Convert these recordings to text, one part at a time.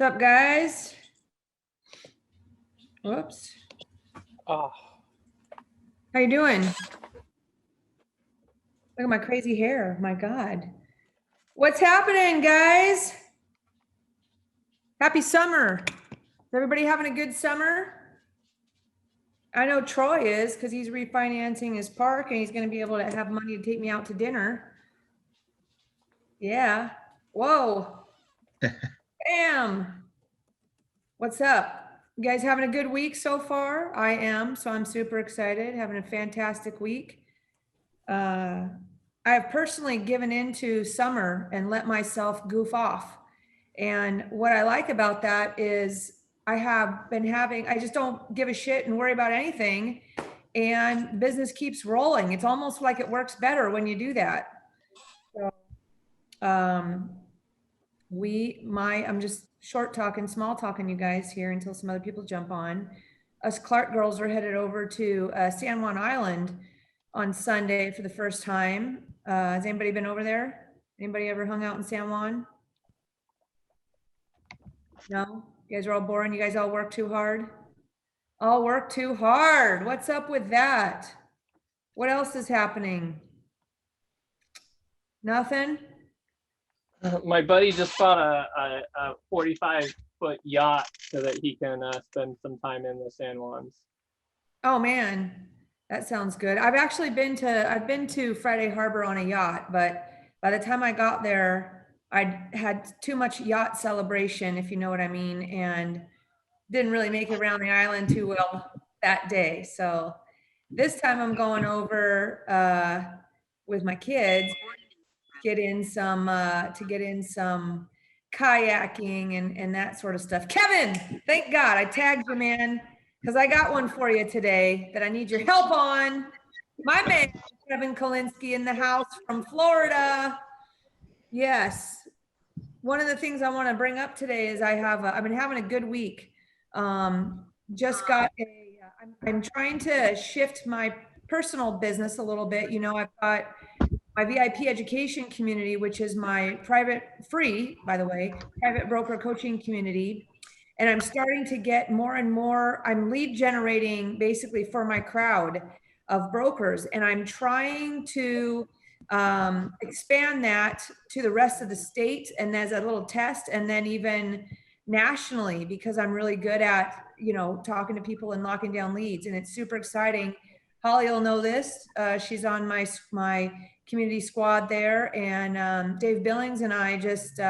What's up, guys? Whoops. Oh, How you doing? Look at my crazy hair. My God. What's happening, guys? Happy summer. Is everybody having a good summer? I know Troy is because he's refinancing his park and he's going to be able to have money to take me out to dinner. Yeah. Whoa. Bam. What's up? You guys having a good week so far? I am, so I'm super excited. Having a fantastic week. I have personally given into summer and let myself goof off. And what I like about that is I just don't give a shit and worry about anything. And business keeps rolling. It's almost like it works better when you do that. So, I'm just short talking, small talking you guys here until some other people jump on. Us Clark girls are headed over to San Juan Island on Sunday for the first time. Has anybody been over there? Anybody ever hung out in San Juan? No? You guys are all boring? You guys all work too hard? All work too hard. What's up with that? What else is happening? Nothing? my buddy just bought a 45-foot yacht so that he can spend some time in the San Juans. Oh man, that sounds good. I've been to Friday Harbor on a yacht, but by the time I got there, I had too much yacht celebration, if you know what I mean, and didn't really make it around the island too well that day. So this time I'm going over with my kids, get in some kayaking and that sort of stuff. Kevin, thank God I tagged you, man, because I got one for you today that I need your help on. My man, Kevin Kolinsky in the house from Florida. Yes. One of the things I want to bring up today is I've been having a good week. Just got I'm trying to shift my personal business a little bit. You know, I've got my VIP education community, which is my free, by the way, private broker coaching community. And I'm starting to get more and more, I'm lead generating basically for my crowd of brokers. And I'm trying to expand that to the rest of the state and as a little test, and then even nationally, because I'm really good at, you know, talking to people and locking down leads. And it's super exciting. Holly will know this. She's on my community squad there. And Dave Billings and I just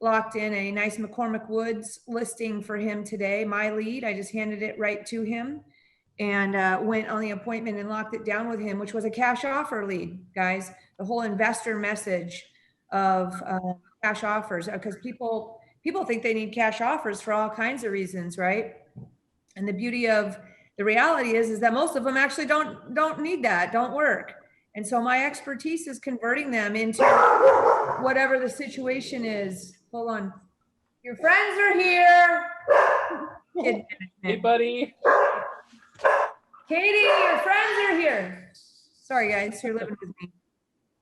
locked in a nice McCormick Woods listing for him today. My lead, I just handed it right to him and went on the appointment and locked it down with him, which was a cash offer lead, guys. The whole investor message of cash offers, because people think they need cash offers for all kinds of reasons, right? And the beauty of the reality is that most of them actually don't need that, don't work. And so my expertise is converting them into whatever the situation is. Hold on. Your friends are here. Hey, buddy. Katie, your friends are here. Sorry, guys, you're living with me.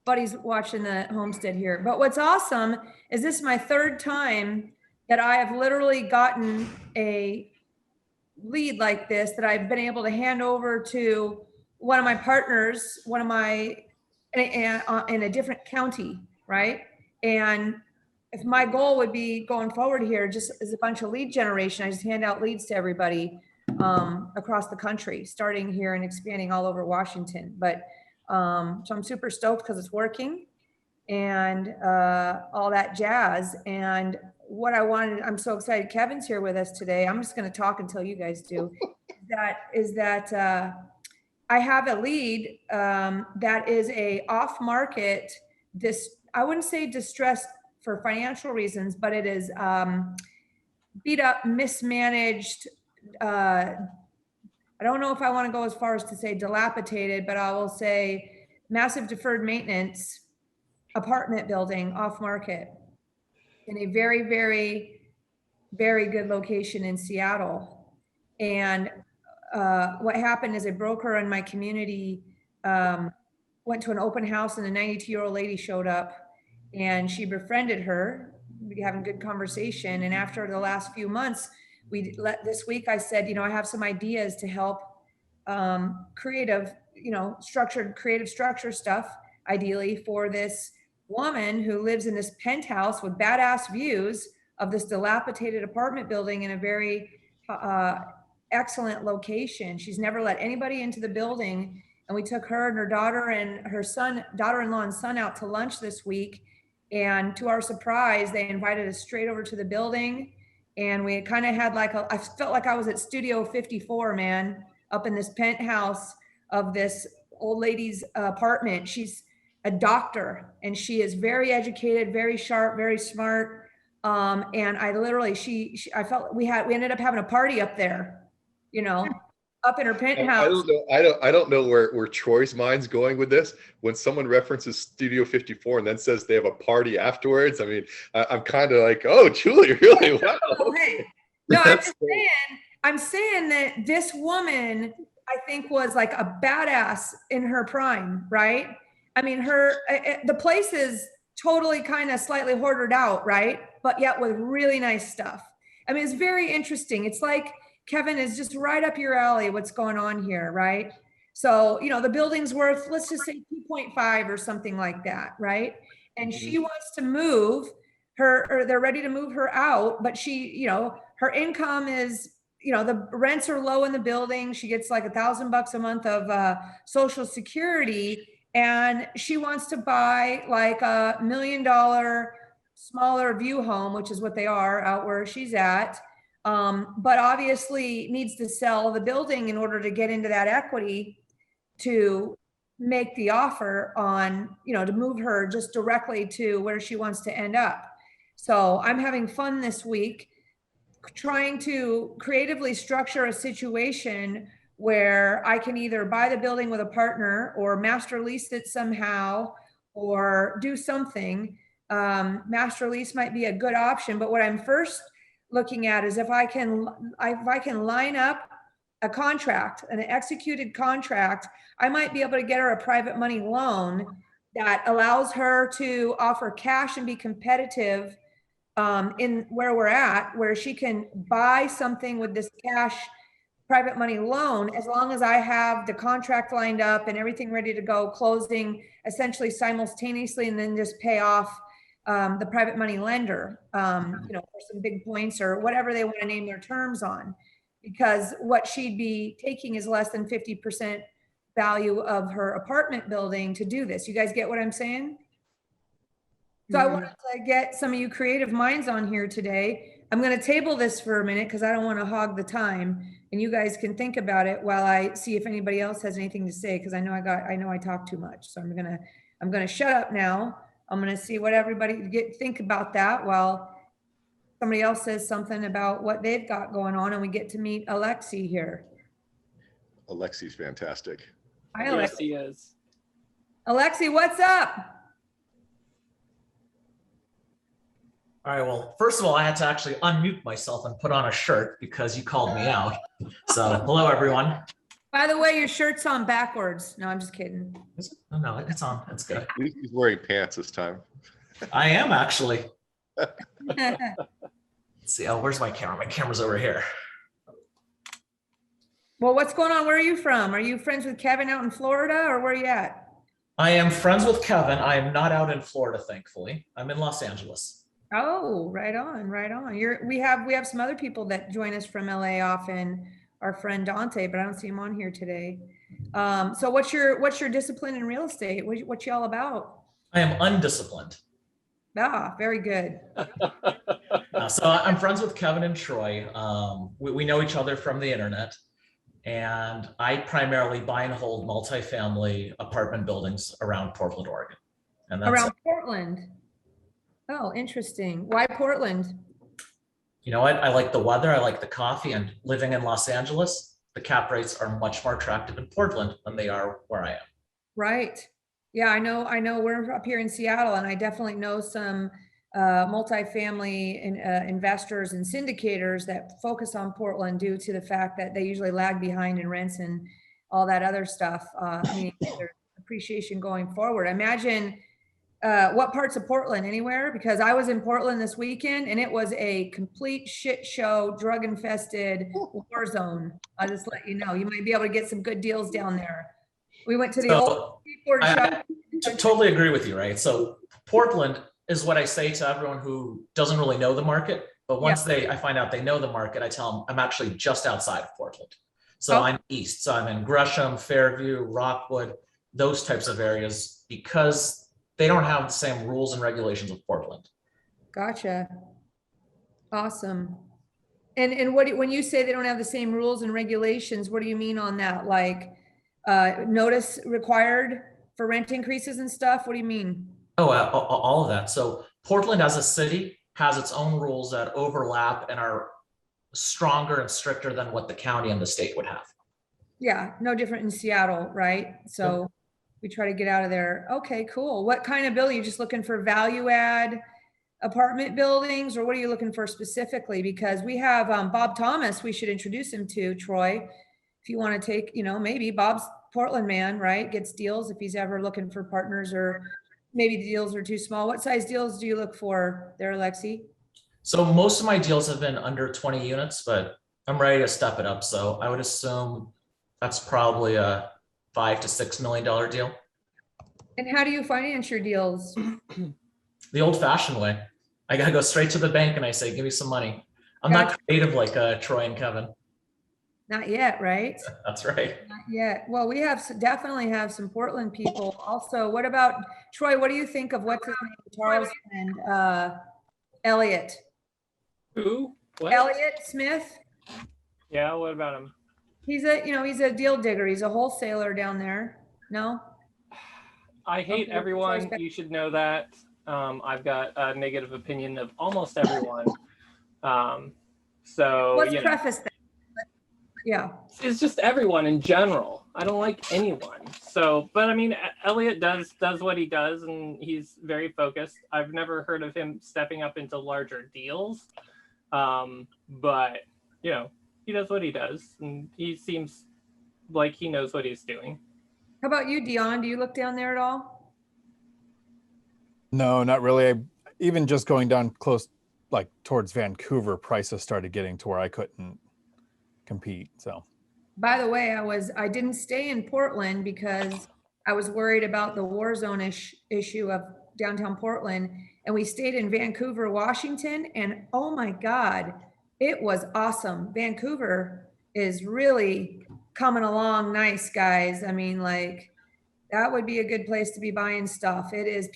Buddy's watching the homestead here. But what's awesome is this is my third time that I have literally gotten a lead like this that I've been able to hand over to one of my partners, in a different county, right? And if my goal would be going forward here, just as a bunch of lead generation, I just hand out leads to everybody across the country, starting here and expanding all over Washington. But so I'm super stoked because it's working and all that jazz. And what I'm so excited Kevin's here with us today. I'm just going to talk until you guys do. I have a lead that is a off-market, I wouldn't say distressed for financial reasons, but it is beat up, mismanaged. I don't know if I want to go as far as to say dilapidated, but I will say massive deferred maintenance apartment building off market in a very, very, very good location in Seattle. And what happened is a broker in my community went to an open house and a 92-year-old lady showed up and she befriended her be having good conversation. And after the last few months, this week I said, I have some ideas to help creative structure stuff, ideally for this woman who lives in this penthouse with badass views of this dilapidated apartment building in a very excellent location. She's never let anybody into the building. And we took her and her daughter and her daughter-in-law and son out to lunch this week. And to our surprise, they invited us straight over to the building. And we kind of had I felt like I was at Studio 54, man, up in this penthouse of this old lady's apartment. She's a doctor and she is very educated, very sharp, very smart. And I literally, I felt we ended up having a party up there, up in her penthouse. I don't know where Troy's mind's going with this. When someone references Studio 54 and then says they have a party afterwards, I mean, I'm kind of like, oh, Julie, really? Wow. Hey. No, I'm saying that this woman, I think, was like a badass in her prime, right? I mean, the place is totally kind of slightly hoarded out, right? But yet with really nice stuff. I mean, it's very interesting. It's like, Kevin, is just right up your alley what's going on here, right? So, the building's worth, let's just say 2.5 or something like that, right? And she wants to move her, or they're ready to move her out, but she, her income is, the rents are low in the building. She gets like $1,000 a month of Social Security, and she wants to buy like $1 million smaller view home, which is what they are out where she's at. But obviously needs to sell the building in order to get into that equity to make the offer on, to move her just directly to where she wants to end up. So I'm having fun this week trying to creatively structure a situation where I can either buy the building with a partner or master lease it somehow or do something. Master lease might be a good option, but what I'm first looking at is if I can line up a contract, an executed contract, I might be able to get her a private money loan that allows her to offer cash and be competitive in where we're at, where she can buy something with this cash private money loan, as long as I have the contract lined up and everything ready to go, closing essentially simultaneously, and then just pay off the private money lender, for some big points or whatever they want to name their terms on, because what she'd be taking is less than 50% value of her apartment building to do this. You guys get what I'm saying? So I wanted to get some of you creative minds on here today. I'm going to table this for a minute because I don't want to hog the time, and you guys can think about it while I see if anybody else has anything to say, because I know I talk too much. So I'm going to shut up now. I'm going to see what everybody think about that while somebody else says something about what they've got going on, and we get to meet Alexi here. Alexi's fantastic. Hi, Alexi. Yes, he is. Alexi, what's up? All right, well, first of all, I had to actually unmute myself and put on a shirt because you called me out. So hello, everyone. By the way, your shirt's on backwards. No, I'm just kidding. Is it? Oh, no, it's on. It's good. He's wearing pants this time. I am actually. Let's see. Oh, where's my camera? My camera's over here. Well, what's going on? Where are you from? Are you friends with Kevin out in Florida, or where are you at? I am friends with Kevin. I am not out in Florida, thankfully. I'm in Los Angeles. Oh, right on, right on. We have some other people that join us from LA often. Our friend Dante, but I don't see him on here today. So what's your discipline in real estate? What you all about? I am undisciplined. Ah, very good. So I'm friends with Kevin and Troy. We know each other from the internet, and I primarily buy and hold multifamily apartment buildings around Portland, Oregon. And that's around Portland. Oh, interesting. Why Portland? You know what? I like the weather. I like the coffee, and living in Los Angeles, the cap rates are much more attractive in Portland than they are where I am. Right. Yeah, I know we're up here in Seattle, and I definitely know some multifamily investors and syndicators that focus on Portland due to the fact that they usually lag behind in rents and all that other stuff, meaning their appreciation going forward. I imagine what parts of Portland? Anywhere? Because I was in Portland this weekend and it was a complete shit show, drug infested war zone. I'll just let you know. You might be able to get some good deals down there. We went to the old So skateboard shop. totally agree with you, right? So Portland is what I say to everyone who doesn't really know the market, but once I find out they know the market, I tell them I'm actually just outside of Portland. So I'm east, so I'm in Gresham, Fairview, Rockwood, those types of areas, because they don't have the same rules and regulations of Portland. Gotcha. Awesome. And when you say they don't have the same rules and regulations, what do you mean on that? Like notice required for rent increases and stuff? What do you mean? Oh, all of that. So Portland as a city has its own rules that overlap and are stronger and stricter than what the county and the state would have. Yeah, no different in Seattle, right? So we try to get out of there. Okay, cool. What kind of building? You just looking for value add apartment buildings, or what are you looking for specifically? Because we have Bob Thomas, we should introduce him to Troy. If you want to take, maybe Bob's Portland man, right? Gets deals if he's ever looking for partners, or maybe the deals are too small. What size deals do you look for there, Lexi? So most of my deals have been under 20 units, but I'm ready to step it up. So I would assume that's probably a $5 to $6 million deal. And how do you finance your deals? The old fashioned way. I got to go straight to the bank and I say, give me some money. I'm not creative like Troy and Kevin. Not yet, right? That's right. Not yet. Well, we definitely have some Portland people. Also, what about Troy? What do you think of what's his name, Charles and Elliot? Who? What? Elliot Smith. Yeah, what about him? He's a deal digger. He's a wholesaler down there. No? I hate everyone. You should know that. I've got a negative opinion of almost everyone. So let's preface that. Yeah. It's just everyone in general. I don't like anyone. So, but I mean, Elliot does what he does, and he's very focused. I've never heard of him stepping up into larger deals. But he does what he does, and he seems like he knows what he's doing. How about you, Dion? Do you look down there at all? No, not really. Even just going down close, like towards Vancouver, prices started getting to where I couldn't compete. So, by the way, I didn't stay in Portland because I was worried about the war zone issue of downtown Portland, and we stayed in Vancouver, Washington, and oh my God, it was awesome. Vancouver is really coming along nice, guys. I mean, like, that would be a good place to be buying stuff. It is.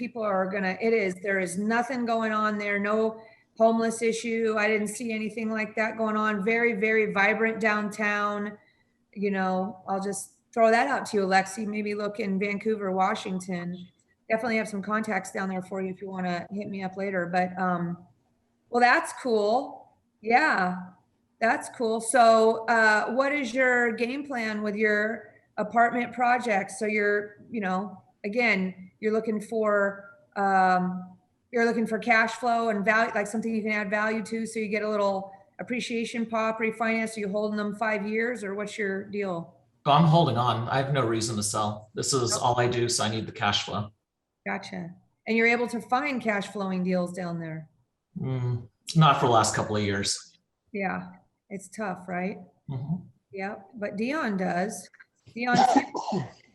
There is nothing going on there. No homeless issue. I didn't see anything like that going on. Very, very vibrant downtown. I'll just throw that out to you, Alexi. Maybe look in Vancouver, Washington. Definitely have some contacts down there for you if you want to hit me up later. But, well, that's cool. Yeah, that's cool. So what is your game plan with your apartment projects? So you're looking for cash flow and value, like something you can add value to, so you get a little appreciation pop, refinance. Are you holding them 5 years, or what's your deal? I'm holding on. I have no reason to sell. This is all I do, so I need the cash flow. Gotcha. And you're able to find cash flowing deals down there? Not for the last couple of years. Yeah, it's tough, right? Mm-hmm. Yeah, but Dion does. Dion,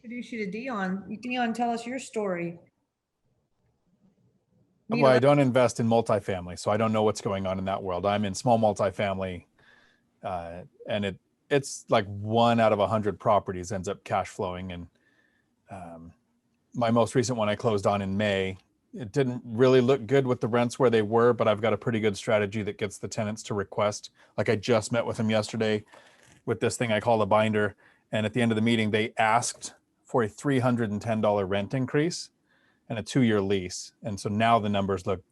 introduce you to Dion. Dion, tell us your story. well, I don't invest in multifamily, so I don't know what's going on in that world. I'm in small multifamily, and it's like 1 out of 100 properties ends up cash flowing. And my most recent one I closed on in May. It didn't really look good with the rents where they were, but I've got a pretty good strategy that gets the tenants to request. Like, I just met with them yesterday with this thing I call a binder. And at the end of the meeting, they asked for a $310 rent increase and a 2-year lease. And so now the numbers look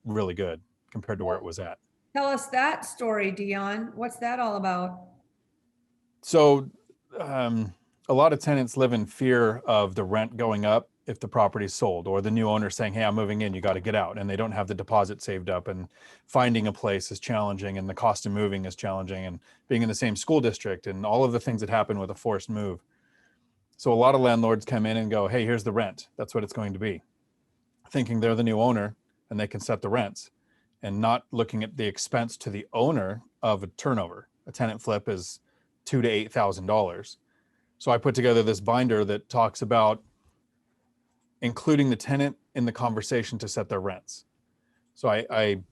really good compared to where it was at. Tell us that story, Dion. What's that all about? So a lot of tenants live in fear of the rent going up if the property is sold, or the new owner saying, hey, I'm moving in, you got to get out. And they don't have the deposit saved up, and finding a place is challenging, and the cost of moving is challenging, and being in the same school district and all of the things that happen with a forced move. So a lot of landlords come in and go, hey, here's the rent. That's what it's going to be. thinking they're the new owner and they can set the rents, and not looking at the expense to the owner of a turnover. A tenant flip is $2,000 to $8,000. So I put together this binder that talks about including the tenant in the conversation to set their rents. So I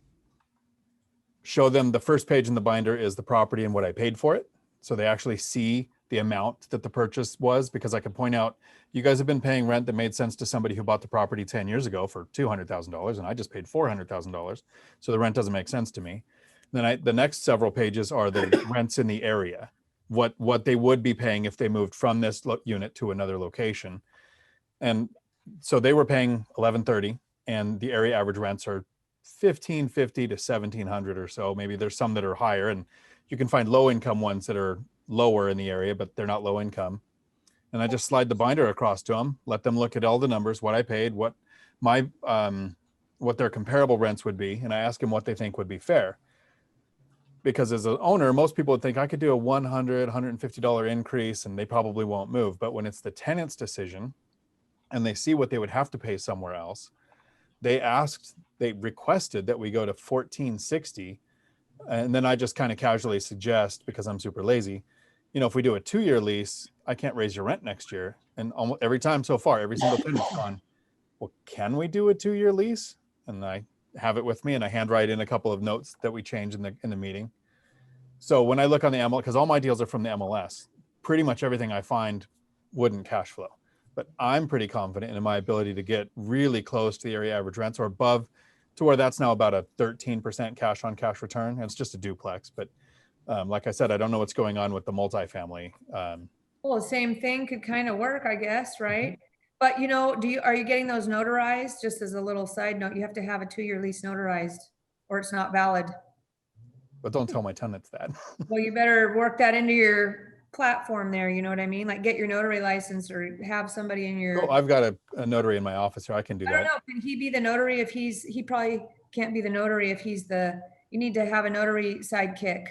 show them, the first page in the binder is the property and what I paid for it. So they actually see the amount that the purchase was, because I can point out, you guys have been paying rent that made sense to somebody who bought the property 10 years ago for $200,000, and I just paid $400,000. So the rent doesn't make sense to me. Then the next several pages are the rents in the area, what they would be paying if they moved from this unit to another location. And so they were paying $1,130, and the area average rents are $1,550 to $1,700 or so. Maybe there's some that are higher, and you can find low income ones that are lower in the area, but they're not low income. And I just slide the binder across to them, let them look at all the numbers, what I paid, what my what their comparable rents would be, and I ask them what they think would be fair. Because as an owner, most people would think I could do a $100, $150 increase and they probably won't move. But when it's the tenant's decision and they see what they would have to pay somewhere else, they requested that we go to $1,460. And then I just kind of casually suggest, because I'm super lazy, if we do a 2-year lease, I can't raise your rent next year. And almost every time so far, every single tenant's gone, well, can we do a 2-year lease? And I have it with me, and I handwrite in a couple of notes that we change in the meeting. So when I look on the MLS, because all my deals are from the MLS, pretty much everything I find wouldn't cash flow. But I'm pretty confident in my ability to get really close to the area average rents or above, to where that's now about a 13% cash on cash return. And it's just a duplex. But like I said, I don't know what's going on with the multifamily. Well, the same thing could kind of work, I guess, right? But are you getting those notarized? Just as a little side note, you have to have a 2-year lease notarized or it's not valid. But don't tell my tenants that. Well, you better work that into your platform there. You know what I mean? Like get your notary license or have somebody in your. Oh, I've got a notary in my office here. I can do I that. don't know. Can he be the notary if he probably can't be the notary if he's you need to have a notary sidekick.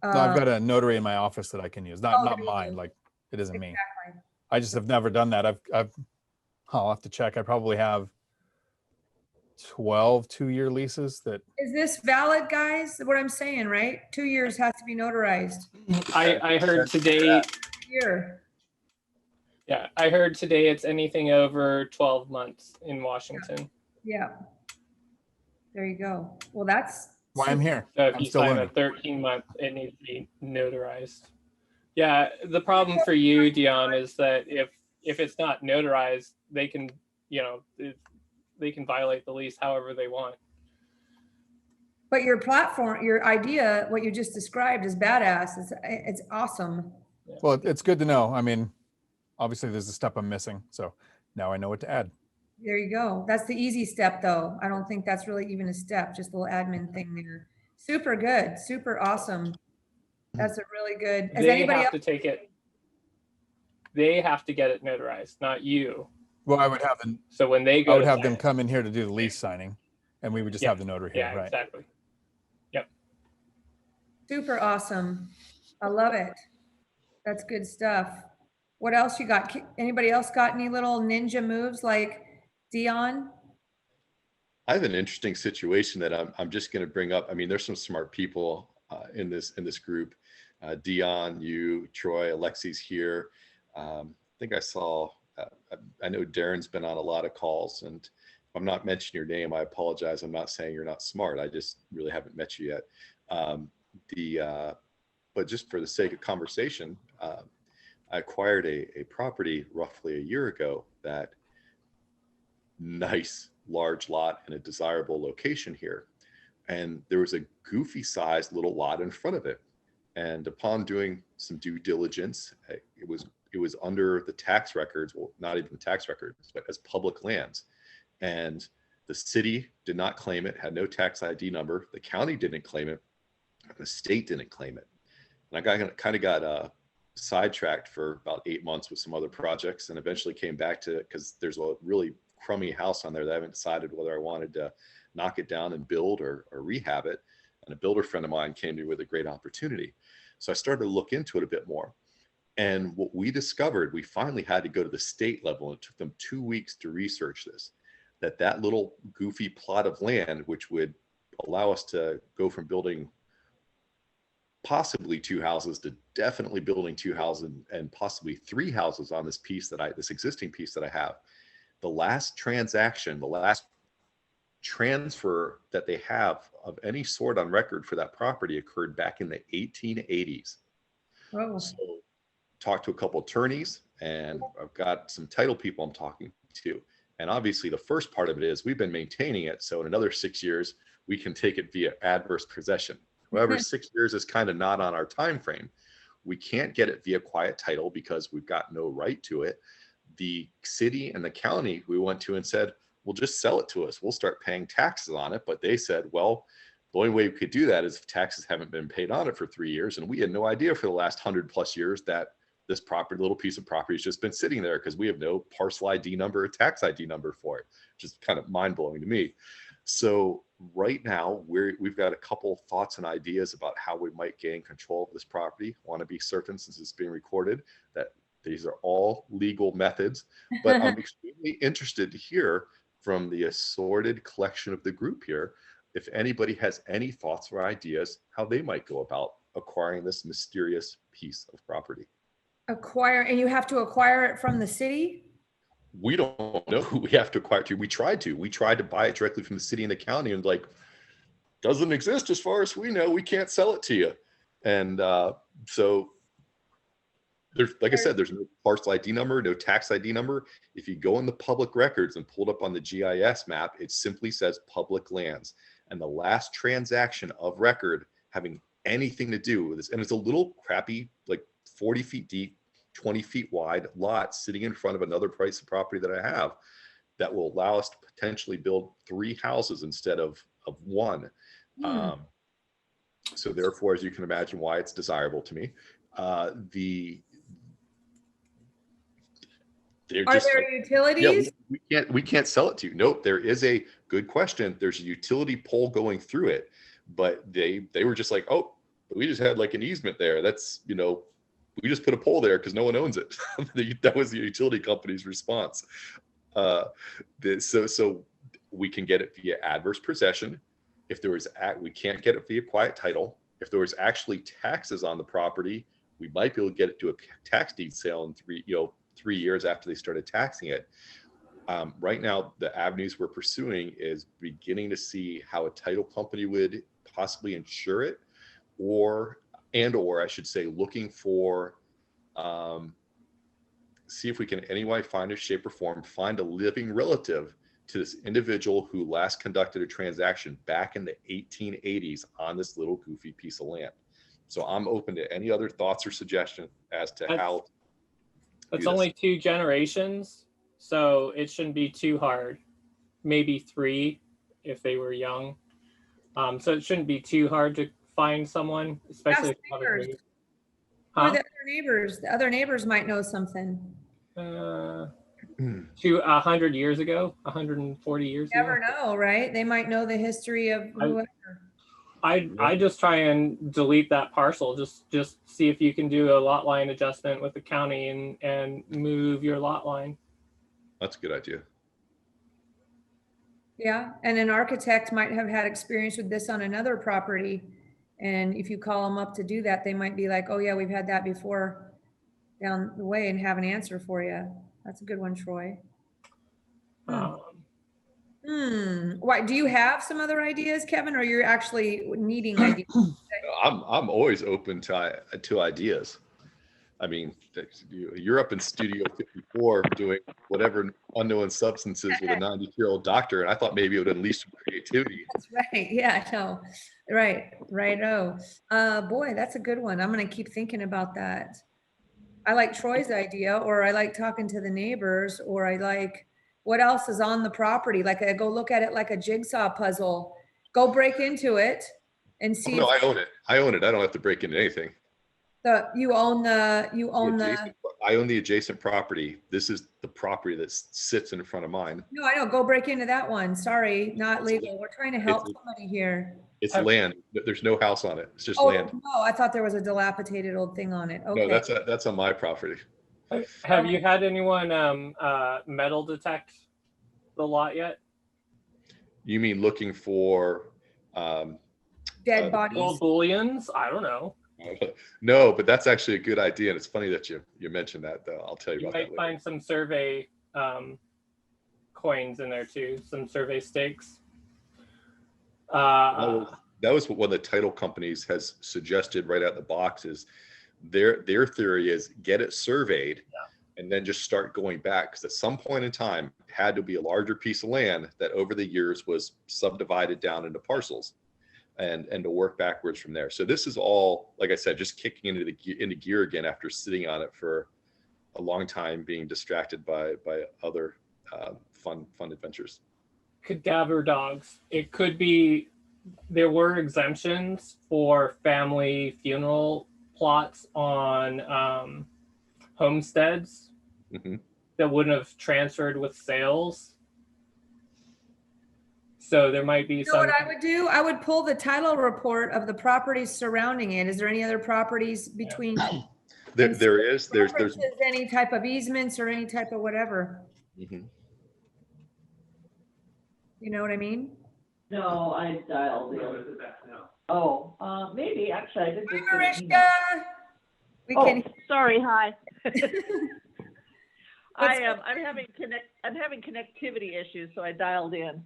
No, I've got a notary in my office that I can use. Not mine. Like, it isn't me. Exactly. I just have never done that. I'll have to check. I probably have 12 2-year leases that. Is this valid, guys? What I'm saying, right? 2 years has to be notarized. I heard today. Year. Yeah, I heard today it's anything over 12 months in Washington. Yeah. There you go. Well, that's Why I'm here. So if I'm you still sign learning. a 13-month, it needs to be notarized. Yeah, the problem for you, Dion, is that if it's not notarized, they can, they can violate the lease however they want. But your platform, your idea, what you just described is badass. It's awesome. Well, it's good to know. I mean, obviously there's a step I'm missing. So now I know what to add. There you go. That's the easy step though. I don't think that's really even a step, just a little admin thing there. Super good. Super awesome. That's a really good. Has They anybody have else? to take it. They have to get it notarized, not you. Well, I would have them. So when they go, I would to have sign them it- come in here to do the lease signing, and we would just Yeah. have the notary here, Yeah, right? exactly. Super awesome. I love it. That's good stuff. What else you got? Anybody else got any little ninja moves like Dion? I have an interesting situation that I'm just going to bring up. I mean, there's some smart people in this group. Dion, you, Troy, Alexi's here. I think I saw. I know Darren's been on a lot of calls, and if I'm not mentioning your name, I apologize. I'm not saying you're not smart. I just really haven't met you yet. But just for the sake of conversation, I acquired a property roughly a year ago that nice large lot in a desirable location here. And there was a goofy sized little lot in front of it. And upon doing some due diligence, it was under the tax records, well, not even the tax records, but as public lands. And the city did not claim it, had no tax ID number. The county didn't claim it. The state didn't claim it. And I got sidetracked for about 8 months with some other projects, and eventually came back to it because there's a really crummy house on there that I haven't decided whether I wanted to knock it down and build or rehab it. And a builder friend of mine came to me with a great opportunity. So I started to look into it a bit more. And what we discovered, we finally had to go to the state level. It took them 2 weeks to research this. that little goofy plot of land, which would allow us to go from building possibly 2 houses to definitely building 2 houses and possibly 3 houses on this piece this existing piece that I have. The last transaction, the last transfer that they have of any sort on record for that property occurred back in the 1880s. Oh, So talked to a couple attorneys, and I've got some title people I'm talking to. And obviously the first part of it is we've been maintaining it. So in another 6 years, we can take it via adverse possession. However, 6 years is kind of not on our time frame. We can't get it via quiet title because we've got no right to it. The city and the county we went to and said, well, just sell it to us. We'll start paying taxes on it. But they said, well, the only way we could do that is if taxes haven't been paid on it for 3 years. And we had no idea for the last 100+ years that this property, little piece of property, has just been sitting there because we have no parcel ID number or tax ID number for it, which is kind of mind blowing to me. So right now we've got a couple thoughts and ideas about how we might gain control of this property. Want to be certain, since it's being recorded, that these are all legal methods, but I'm extremely interested to hear from the assorted collection of the group here, if anybody has any thoughts or ideas how they might go about acquiring this mysterious piece of property. acquire, and you have to acquire it from the city? We don't know who we have to acquire to. We tried to buy it directly from the city and the county, and like, doesn't exist as far as we know. We can't sell it to you. And so there's, like I said, there's no parcel ID number, no tax ID number. If you go in the public records and pull it up on the GIS map, it simply says public lands. And the last transaction of record having anything to do with this, and it's a little crappy, like 40 feet deep, 20 feet wide lot sitting in front of another piece of property that I have that will allow us to potentially build 3 houses instead of 1. So therefore, as you can imagine, why it's desirable to me. Are there utilities? Yeah, we can't sell it to you. Nope. There is a good question. There's a utility pole going through it, but they were just like, oh, we just had like an easement there. That's, you know, we just put a pole there because no one owns it. That was the utility company's response. So we can get it via adverse possession. If there was, we can't get it via quiet title. If there was actually taxes on the property, we might be able to get it to a tax deed sale in 3 years after they started taxing it. Right now, the avenues we're pursuing is beginning to see how a title company would possibly insure it, or I should say, looking for, see if we can in any way, find a shape or form, find a living relative to this individual who last conducted a transaction back in the 1880s on this little goofy piece of land. So I'm open to any other thoughts or suggestions as to how. It's only 2 generations, so it shouldn't be too hard. Maybe 3 if they were young. So it shouldn't be too hard to find someone, especially if you haven't moved. Or the other neighbors. The other neighbors might know something. 100 years ago, 140 years ago. Never know, right? They might know the history of whoever. I just try and delete that parcel. Just see if you can do a lot line adjustment with the county and move your lot line. That's a good idea. Yeah, and an architect might have had experience with this on another property. And if you call them up to do that, they might be like, oh yeah, we've had that before down the way, and have an answer for you. That's a good one, Troy. Why, do you have some other ideas, Kevin, or you're actually needing ideas? I'm always open to ideas. I mean, you're up in Studio 54 doing whatever unknown substances with a 92-year-old doctor, and I thought maybe it would unleash some creativity. That's right. Yeah, no. Right. Oh, boy, that's a good one. I'm going to keep thinking about that. I like Troy's idea, or I like talking to the neighbors, or I like what else is on the property. Like, I go look at it like a jigsaw puzzle. Go break into it and see. Oh, no, I own it. I don't have to break into anything. I own the adjacent property. This is the property that sits in front of mine. No, I don't. Go break into that one. Sorry, not legal. We're trying to help somebody here. It's land. There's no house on it. It's just land. No, I thought there was a dilapidated old thing on it. Okay. No, that's on my property. Have you had anyone metal detect the lot yet? You mean looking for, Dead the bodies. Well, bullions. I don't know. no, but that's actually a good idea. And it's funny that you mentioned that, though. I'll tell you You about that might later. find some survey coins in there too. Some survey stakes. That was what one of the title companies has suggested right out the box. Is their theory is get it surveyed, and then just start going back, because at some point in time it had to be a larger piece of land that over the years was subdivided down into parcels, and to work backwards from there. So this is all, like I said, just kicking into gear again after sitting on it for a long time, being distracted by other fun adventures. Cadaver dogs. It could be, there were exemptions for family funeral plots on homesteads that wouldn't have transferred with sales. So there might be You know some. what I would do? I would pull the title report of the properties surrounding it. Is there any other properties between? There's References, any type of easements or any type of whatever. Mhm. You know what I mean? No, I dialed in. Oh, maybe, actually, I did just get an Mariska, email. we Oh, can. sorry, hi. What's I'm having connectivity issues, so I dialed in.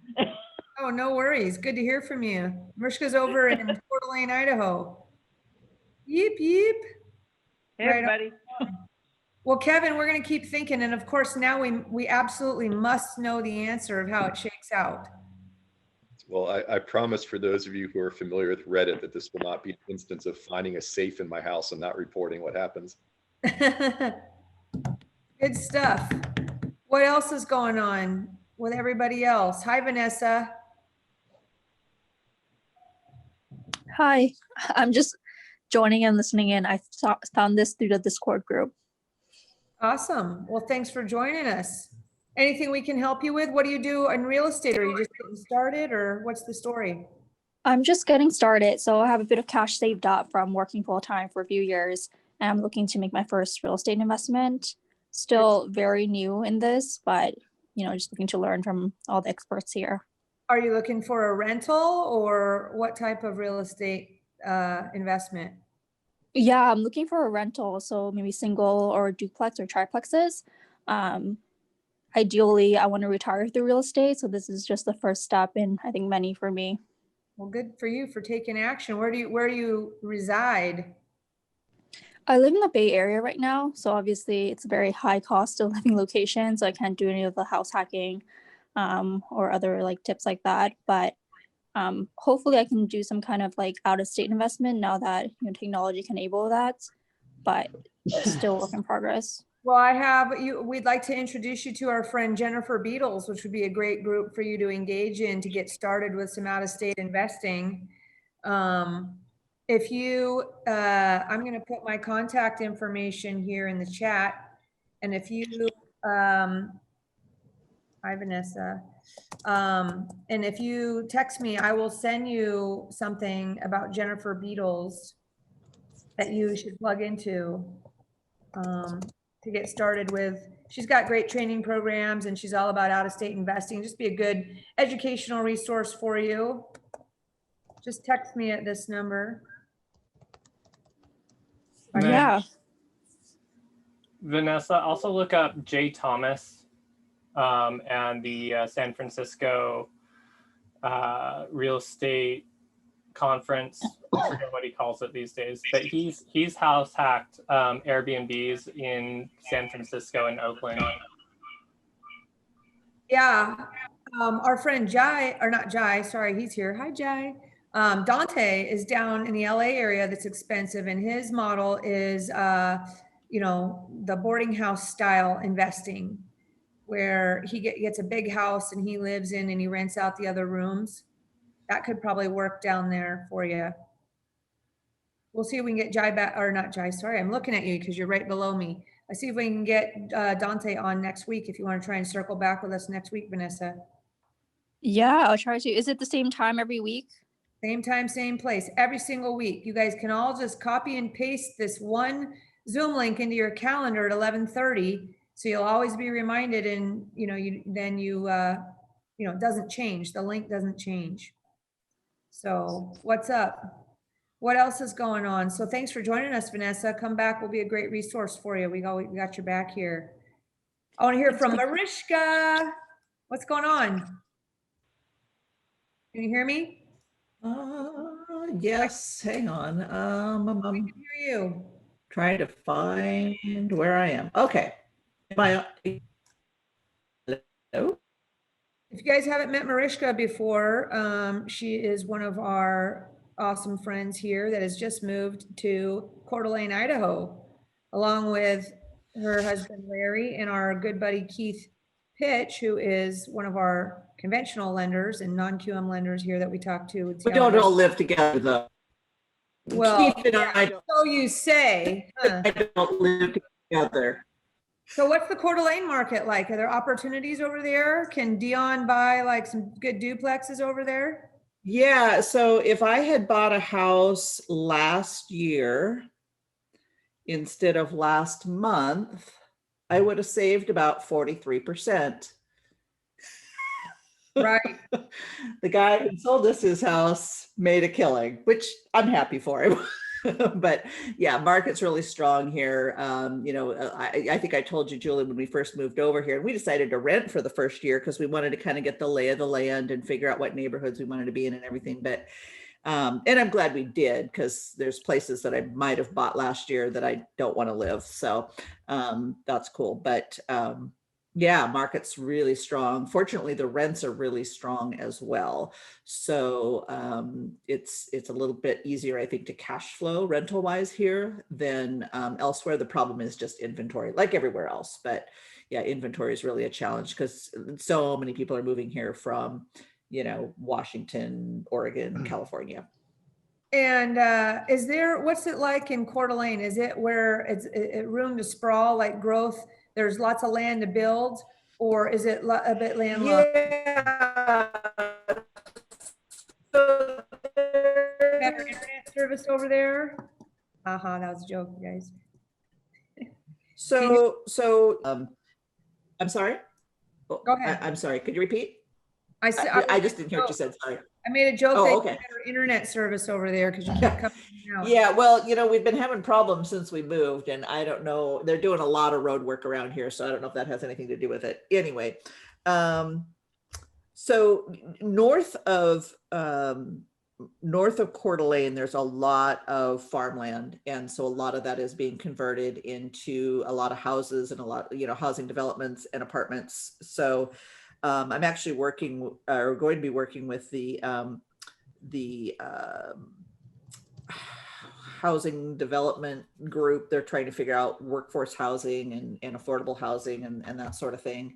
Oh, no worries. Good to hear from you. Mariska's over in Coeur d'Alene, Idaho. Yeep, yeep. Hey, Right on. everybody. Well, Kevin, we're going to keep thinking. And of course, now we absolutely must know the answer of how it shakes out. Well, I promise, for those of you who are familiar with Reddit, that this will not be an instance of finding a safe in my house and not reporting what happens. Good stuff. What else is going on with everybody else? Hi, Vanessa. Hi, I'm just joining and listening in. I found this through the Discord group. Awesome. Well, thanks for joining us. Anything we can help you with? What do you do in real estate? Are you just getting started, or what's the story? I'm just getting started, so I have a bit of cash saved up from working full time for a few years, and I'm looking to make my first real estate investment. Still very new in this, but just looking to learn from all the experts here. Are you looking for a rental, or what type of real estate investment? Yeah, I'm looking for a rental, so maybe single or duplex or triplexes. Ideally, I want to retire through real estate, so this is just the first step in, I think, many for me. Well, good for you for taking action. Where do you reside? I live in the Bay Area right now, so obviously it's a very high cost of living location, so I can't do any of the house hacking or other tips like that. But hopefully I can do some kind of out of state investment now that technology can enable that, but still work in progress. Well, we'd like to introduce you to our friend Jennifer Beatles, which would be a great group for you to engage in to get started with some out of state investing. If you, I'm going to put my contact information here in the chat. And if you, hi Vanessa. And if you text me, I will send you something about Jennifer Beatles that you should plug into to get started with. She's got great training programs and she's all about out of state investing. Just be a good educational resource for you. Just text me at this number. Yeah. Vanessa, also look up Jay Thomas and the San Francisco real estate conference. I forget what he calls it these days, but he's house hacked Airbnbs in San Francisco and Oakland. Yeah, our friend Jai, or not Jai, sorry, he's here. Hi, Jai. Dante is down in the LA area that's expensive, and his model is, the boarding house style investing, where he gets a big house and he lives in and he rents out the other rooms. That could probably work down there for you. We'll see if we can get Jai back, or not Jai, sorry, I'm looking at you because you're right below me. I see if we can get Dante on next week if you want to try and circle back with us next week, Vanessa. Yeah, I'll try to. Is it the same time every week? Same time, same place, every single week. You guys can all just copy and paste this one Zoom link into your calendar at 11:30. So you'll always be reminded, and you know, it doesn't change. The link doesn't change. So what's up? What else is going on? So thanks for joining us, Vanessa. Come back. We'll be a great resource for you. We got your back here. I want to hear from Mariska. What's going on? Can you hear me? Yes, hang on. We can hear you. Trying to find where I am. Okay. Am I? Hello? If you guys haven't met Mariska before, she is one of our awesome friends here that has just moved to Coeur d'Alene, Idaho, along with her husband Larry and our good buddy Keith Pitch, who is one of our conventional lenders and non-QM lenders here that we talk to. We don't all live together though. Well, Keith and I so you say. Huh? don't live together. So what's the Coeur d'Alene market like? Are there opportunities over there? Can Dion buy like some good duplexes over there? Yeah, so if I had bought a house last year instead of last month, I would have saved about 43%. Right. The guy who sold us his house made a killing, which I'm happy for him. But yeah, market's really strong here. I think I told you, Julie, when we first moved over here, and we decided to rent for the first year because we wanted to kind of get the lay of the land and figure out what neighborhoods we wanted to be in and everything. But and I'm glad we did, because there's places that I might have bought last year that I don't want to live. So that's cool. But yeah, market's really strong. Fortunately, the rents are really strong as well. So it's a little bit easier, I think, to cash flow rental wise here than elsewhere. The problem is just inventory, like everywhere else. But yeah, inventory is really a challenge because so many people are moving here from, Washington, Oregon, California. And what's it like in Coeur d'Alene? Is it where it's room to sprawl, like growth? There's lots of land to build, or is it a bit landlocked? Yeah. Better internet service over there? That was a joke, you guys. I'm sorry. Go ahead. I'm sorry. Could you repeat? I just didn't hear what you said. Sorry. I made a joke Oh, that okay. you better internet service over there because you keep coming out. Yeah, well, we've been having problems since we moved, and I don't know, they're doing a lot of road work around here, so I don't know if that has anything to do with it. Anyway, so north of Coeur d'Alene, there's a lot of farmland, and so a lot of that is being converted into a lot of houses and a lot, housing developments and apartments. So I'm actually going to be working with the housing development group. They're trying to figure out workforce housing and affordable housing and that sort of thing.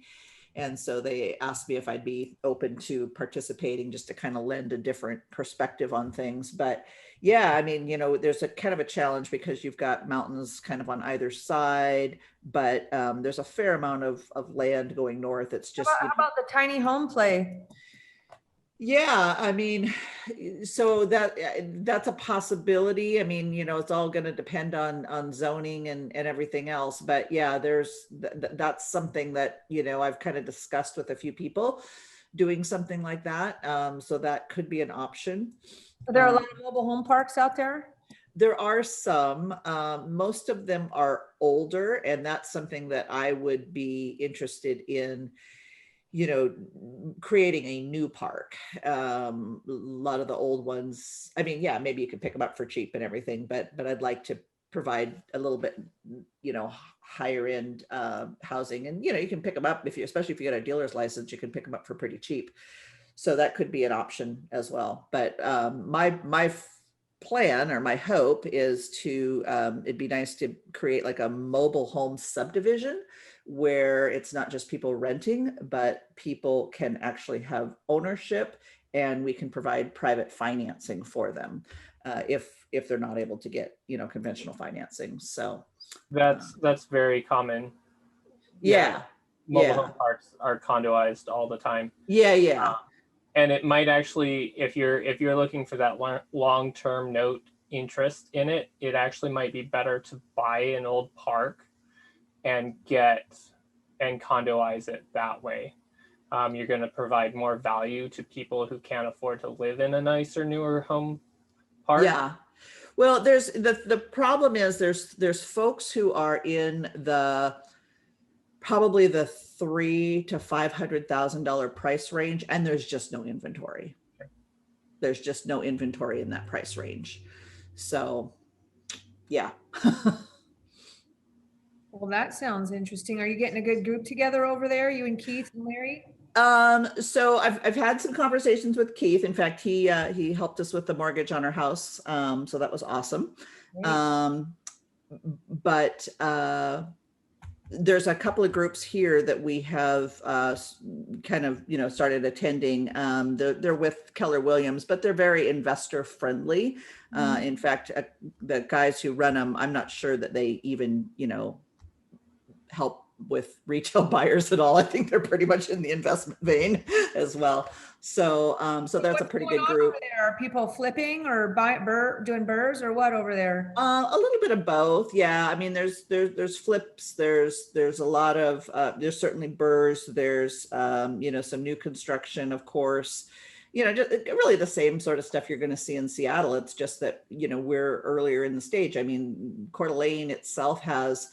And so they asked me if I'd be open to participating, just to kind of lend a different perspective on things. But yeah, I mean, there's a kind of a challenge because you've got mountains kind of on either side, but there's a fair amount of land going north. It's just how about the tiny home play? Yeah, I mean, so that's a possibility. I mean, it's all going to depend on zoning and everything else. But yeah, that's something that, I've kind of discussed with a few people, doing something like that. So that could be an option. Are there a lot of mobile home parks out there? There are some. Most of them are older, and that's something that I would be interested in, creating a new park. A lot of the old ones, I mean, yeah, maybe you could pick them up for cheap and everything, but I'd like to provide a little bit, higher end housing. And, you can pick them up especially if you get a dealer's license, you can pick them up for pretty cheap. So that could be an option as well. But my plan, or my hope, is to, it'd be nice to create like a mobile home subdivision where it's not just people renting, but people can actually have ownership, and we can provide private financing for them if they're not able to get, conventional financing. So that's very common. Yeah. Mobile home parks are condoized all the time. Yeah. And it might actually, if you're looking for that long-term note interest in it, it actually might be better to buy an old park and condoize it that way. You're going to provide more value to people who can't afford to live in a nicer, newer home park. Yeah. Well, there's the problem is there's folks who are in the probably the $300,000 to $500,000 price range, and there's just no inventory. There's just no inventory in that price range. So, yeah. Well, that sounds interesting. Are you getting a good group together over there, you and Keith and Larry? So I've had some conversations with Keith. In fact, he helped us with the mortgage on our house. So that was awesome. Great. But there's a couple of groups here that we have kind of, started attending. They're with Keller Williams, but they're very investor friendly. In fact, the guys who run them, I'm not sure that they even, help with retail buyers at all. I think they're pretty much in the investment vein as well. So, so that's a What's pretty going good on group. over there? Are people flipping or doing burrs or what over there? A little bit of both. Yeah. I mean, there's flips, there's a lot of, there's certainly burrs, there's, some new construction, of course, just really the same sort of stuff you're going to see in Seattle. It's just that, we're earlier in the stage. I mean, Coeur d'Alene itself has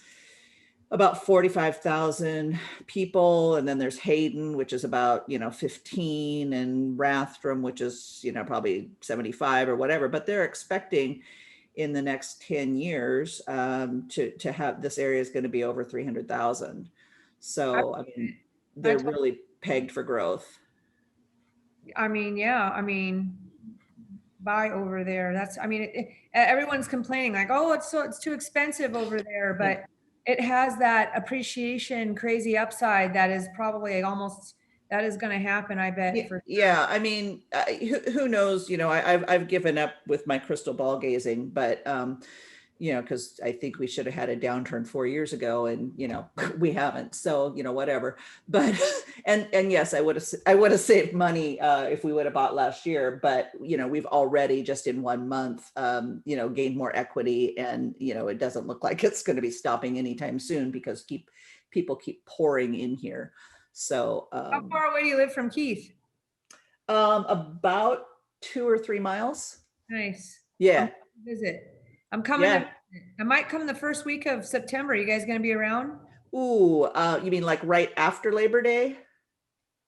about 45,000 people. And then there's Hayden, which is about, 15, and Rathdrum, which is, probably 75 or whatever, but they're expecting in the next 10 years to have, this area is going to be over 300,000. So, I mean, they're really pegged for growth. I mean, yeah, I mean, buy over there. That's, I mean, everyone's complaining like, oh, it's too expensive over there, but it has that appreciation, crazy upside that is probably that is going to happen, I bet. Yeah, I mean, who knows? I've given up with my crystal ball gazing, but because I think we should have had a downturn 4 years ago, and we haven't. So whatever. But and yes, I would have saved money if we would have bought last year. But we've already just in 1 month gained more equity, and it doesn't look like it's going to be stopping anytime soon because people keep pouring in here. So how far away do you live from Keith? About 2 or 3 miles. Nice. Yeah. Visit. I'm coming. Yeah. I might come the first week of September. You guys going to be around? Ooh, you mean like right after Labor Day?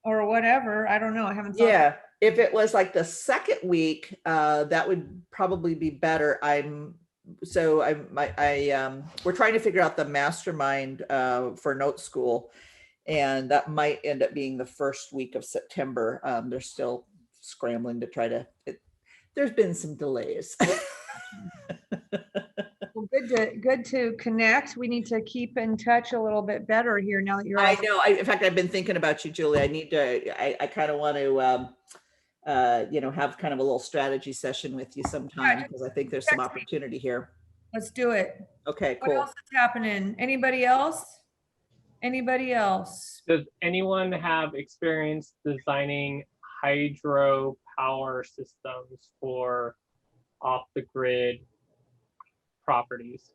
Or whatever. I don't know. I haven't thought. Yeah. If it was like the second week, that would probably be better. We're trying to figure out the mastermind for Note School, and that might end up being the first week of September. They're still scrambling to try to. There's been some delays. Well, good to connect. We need to keep in touch a little bit better here now that you're. I know. In fact, I've been thinking about you, Julie. I kind of want to, have kind of a little strategy session with you sometime, because I think there's some opportunity here. Let's do it. Okay, cool. What else is happening? Anybody else? Anybody else? Does anyone have experience designing hydro power systems for off the grid properties?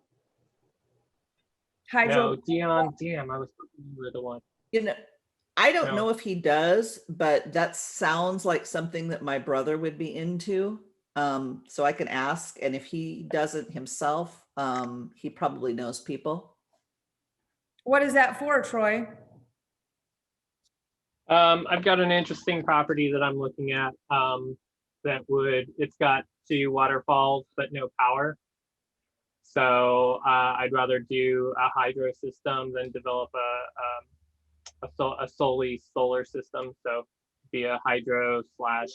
Hydro. No, Dion, damn, I was thinking you were the one. I don't know if he does, but that sounds like something that my brother would be into. So I can ask, and if he doesn't himself, he probably knows people. What is that for, Troy? I've got an interesting property that I'm looking at it's got 2 waterfalls, but no power. So I'd rather do a hydro system than develop a solely solar system. So be a hydro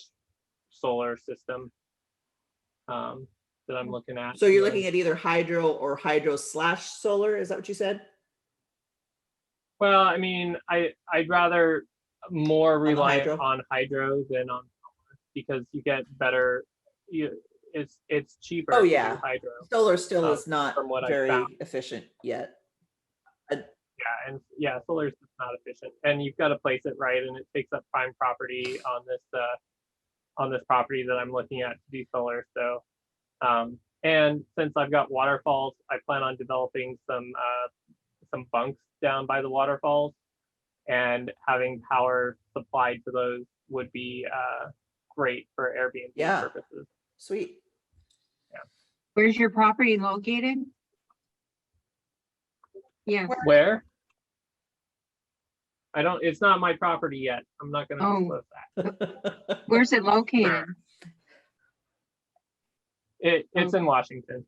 / solar system that I'm looking at. So you're looking at either hydro or hydro / solar. Is that what you said? Well, I mean, I'd rather more rely on hydro than on solar, because you get better. It's cheaper. Oh yeah, to do hydro. Solar still is not very efficient yet. Solar is not efficient, and you've got to place it right, and it takes up prime property on this property that I'm looking at to do solar. So, and since I've got waterfalls, I plan on developing some bunks down by the waterfalls, and having power supplied to those would be great for Airbnb Yeah. purposes. Sweet. Where's your property located? Yes. Where? It's not my property yet. I'm not going to Oh. disclose that. Where's it located? It's in Washington.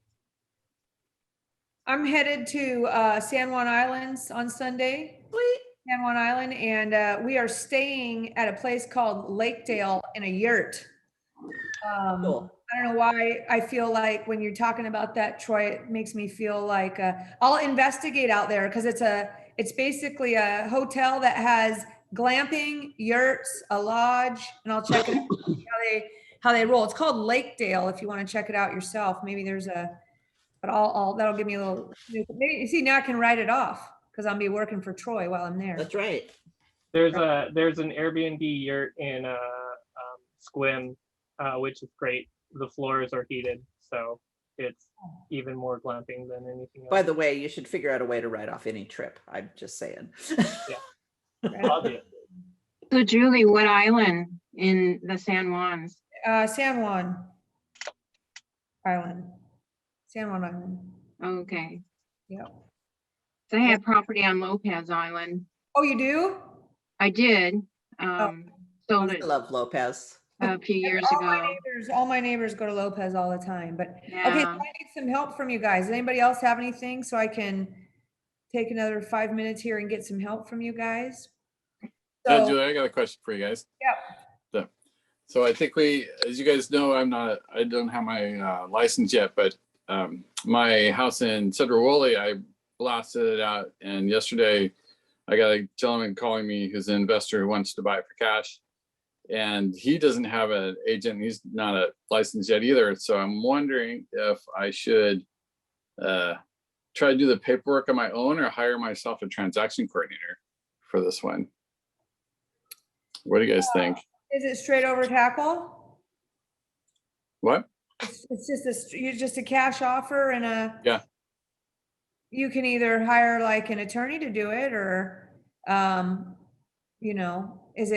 I'm headed to San Juan Islands on Sunday. Sweet. San Juan Island, and we are staying at a place called Lakedale in a yurt. Cool. I don't know why I feel like when you're talking about that, Troy, it makes me feel like I'll investigate out there because it's basically a hotel that has glamping, yurts, a lodge, and I'll check it out how they roll. It's called Lakedale if you want to check it out yourself. Maybe there's but that'll give me a little, maybe you see now I can write it off because I'll be working for Troy while I'm there. That's right. There's an Airbnb yurt in Squim, which is great. The floors are heated, so it's even more glamping than anything else. By the way, you should figure out a way to write off any trip. I'm just saying. I'll do it. So Julie, what island in the San Juans? San Juan Island. San Juan Island. Okay. Yeah. So I had property on Lopez Island. Oh, you do? I did. Oh. Sold I it love Lopez. a few years ago. All my neighbors go to Lopez all the time, but okay, so Yeah. I need some help from you guys. Does anybody else have anything so I can take another 5 minutes here and get some help from you guys? Yeah, So, Julie, I got a question for you guys. Yeah. So I think as you guys know, I don't have my license yet, but my house in Cedro-Woolley, I blasted it out. And yesterday I got a gentleman calling me who's an investor who wants to buy it for cash. And he doesn't have an agent. He's not a license yet either. So I'm wondering if I should try to do the paperwork on my own or hire myself a transaction coordinator for this one. What do you guys think? is it straight over tackle? What? It's just a cash offer and Yeah. You can either hire like an attorney to do it or, what is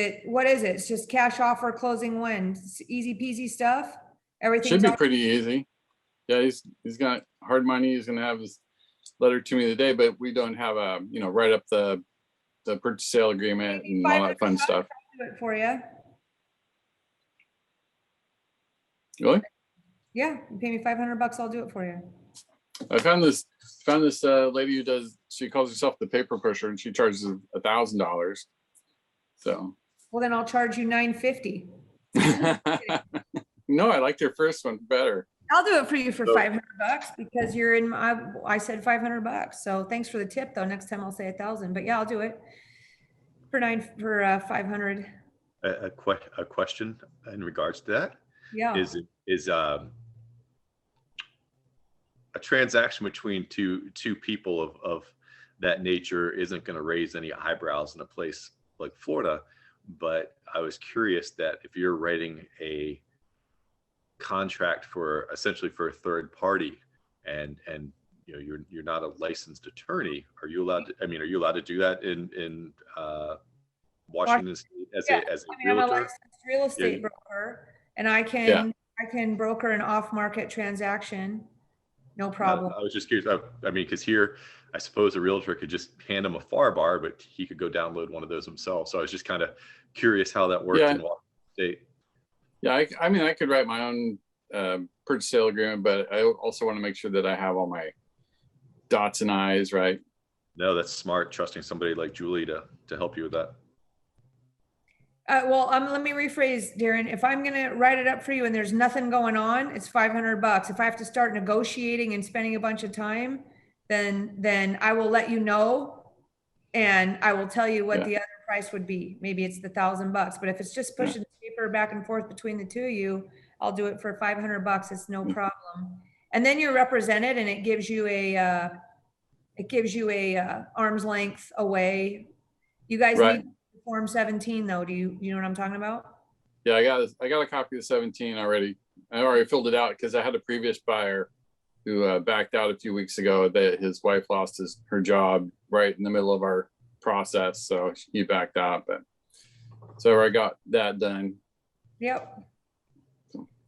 it? It's just cash offer closing when? It's easy peasy stuff? Everything. Should be pretty easy. Yeah, he's got hard money. He's gonna have his letter to me today, but we don't have write up the purchase sale agreement and all that fun stuff. Do it for you. Really? Yeah, you pay me $500, I'll do it for you. I found this lady who she calls herself the paper pusher and she charges $1,000. So. Well, then I'll charge you $950. No, I liked your first one better. I'll do it for you for $500 because you're in I said $500. So thanks for the tip though. Next time I'll say 1,000, but yeah, I'll do it for 500. A question in regards to that Yeah. is a transaction between two people of that nature isn't going to raise any eyebrows in a place like Florida, but I was curious that if you're writing a contract essentially for a third party and you're not a licensed attorney, are you allowed to do that in Washington State as a I'm a realtor? licensed real estate broker and I can broker an off-market transaction. No problem. I was just curious. Because here, I suppose a realtor could just hand him a FAR bar, but he could go download one of those himself. So I was just kind of curious how that works in Washington State. Yeah, I could write my own purchase sale agreement, but I also want to make sure that I have all my dots and I's right. No, that's smart. Trusting somebody like Julie to help you with that. Let me rephrase, Darren. If I'm going to write it up for you and there's nothing going on, it's $500. If I have to start negotiating and spending a bunch of time, then I will let you know and I will tell you what the other price would be. Maybe it's the $1,000, but if it's just pushing paper back and forth between the two of you, I'll do it for $500. It's no problem. And then you're represented and it gives you a arm's length away. You guys need Form 17 though. Do you know what I'm talking about? Yeah, I got a copy of 17 already. I already filled it out because I had a previous buyer who backed out a few weeks ago that his wife lost her job right in the middle of our process, so he backed out. But so I got that done. Yep.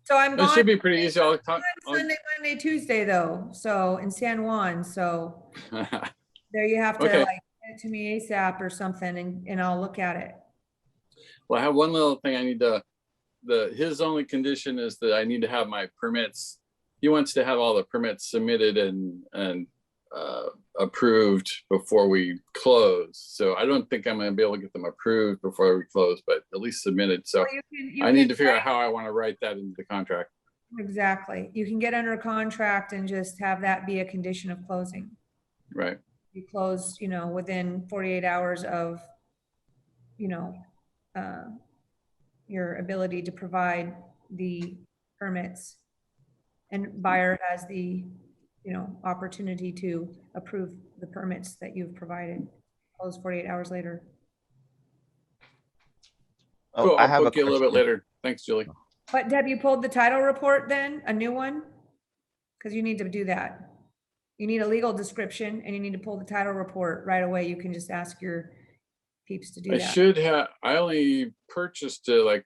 So I'm It gone should be pretty easy. I'll talk. Sunday, Monday, Tuesday though. So in San Juan. So there you have to Okay. like send it to me ASAP or something and I'll look at it. Well, I have one little thing I need to, his only condition is that I need to have my permits. He wants to have all the permits submitted and approved before we close. So I don't think I'm gonna be able to get them approved before we close, but at least submitted. So Well, you I need can to figure out write- how I want to write that into the contract. Exactly. You can get under contract and just have that be a condition of closing. Right. You close, you know, within 48 hours of, you know, your ability to provide the permits. And buyer has the, you know, opportunity to approve the permits that you've provided. Close 48 hours later. Oh, Cool. I I'll have a book you a little bit question. later. Thanks, Julie. But Deb, you pulled the title report then, a new one? Because you need to do that. You need a legal description and you need to pull the title report right away. You can just ask your peeps to do I that. should have, I only purchased it like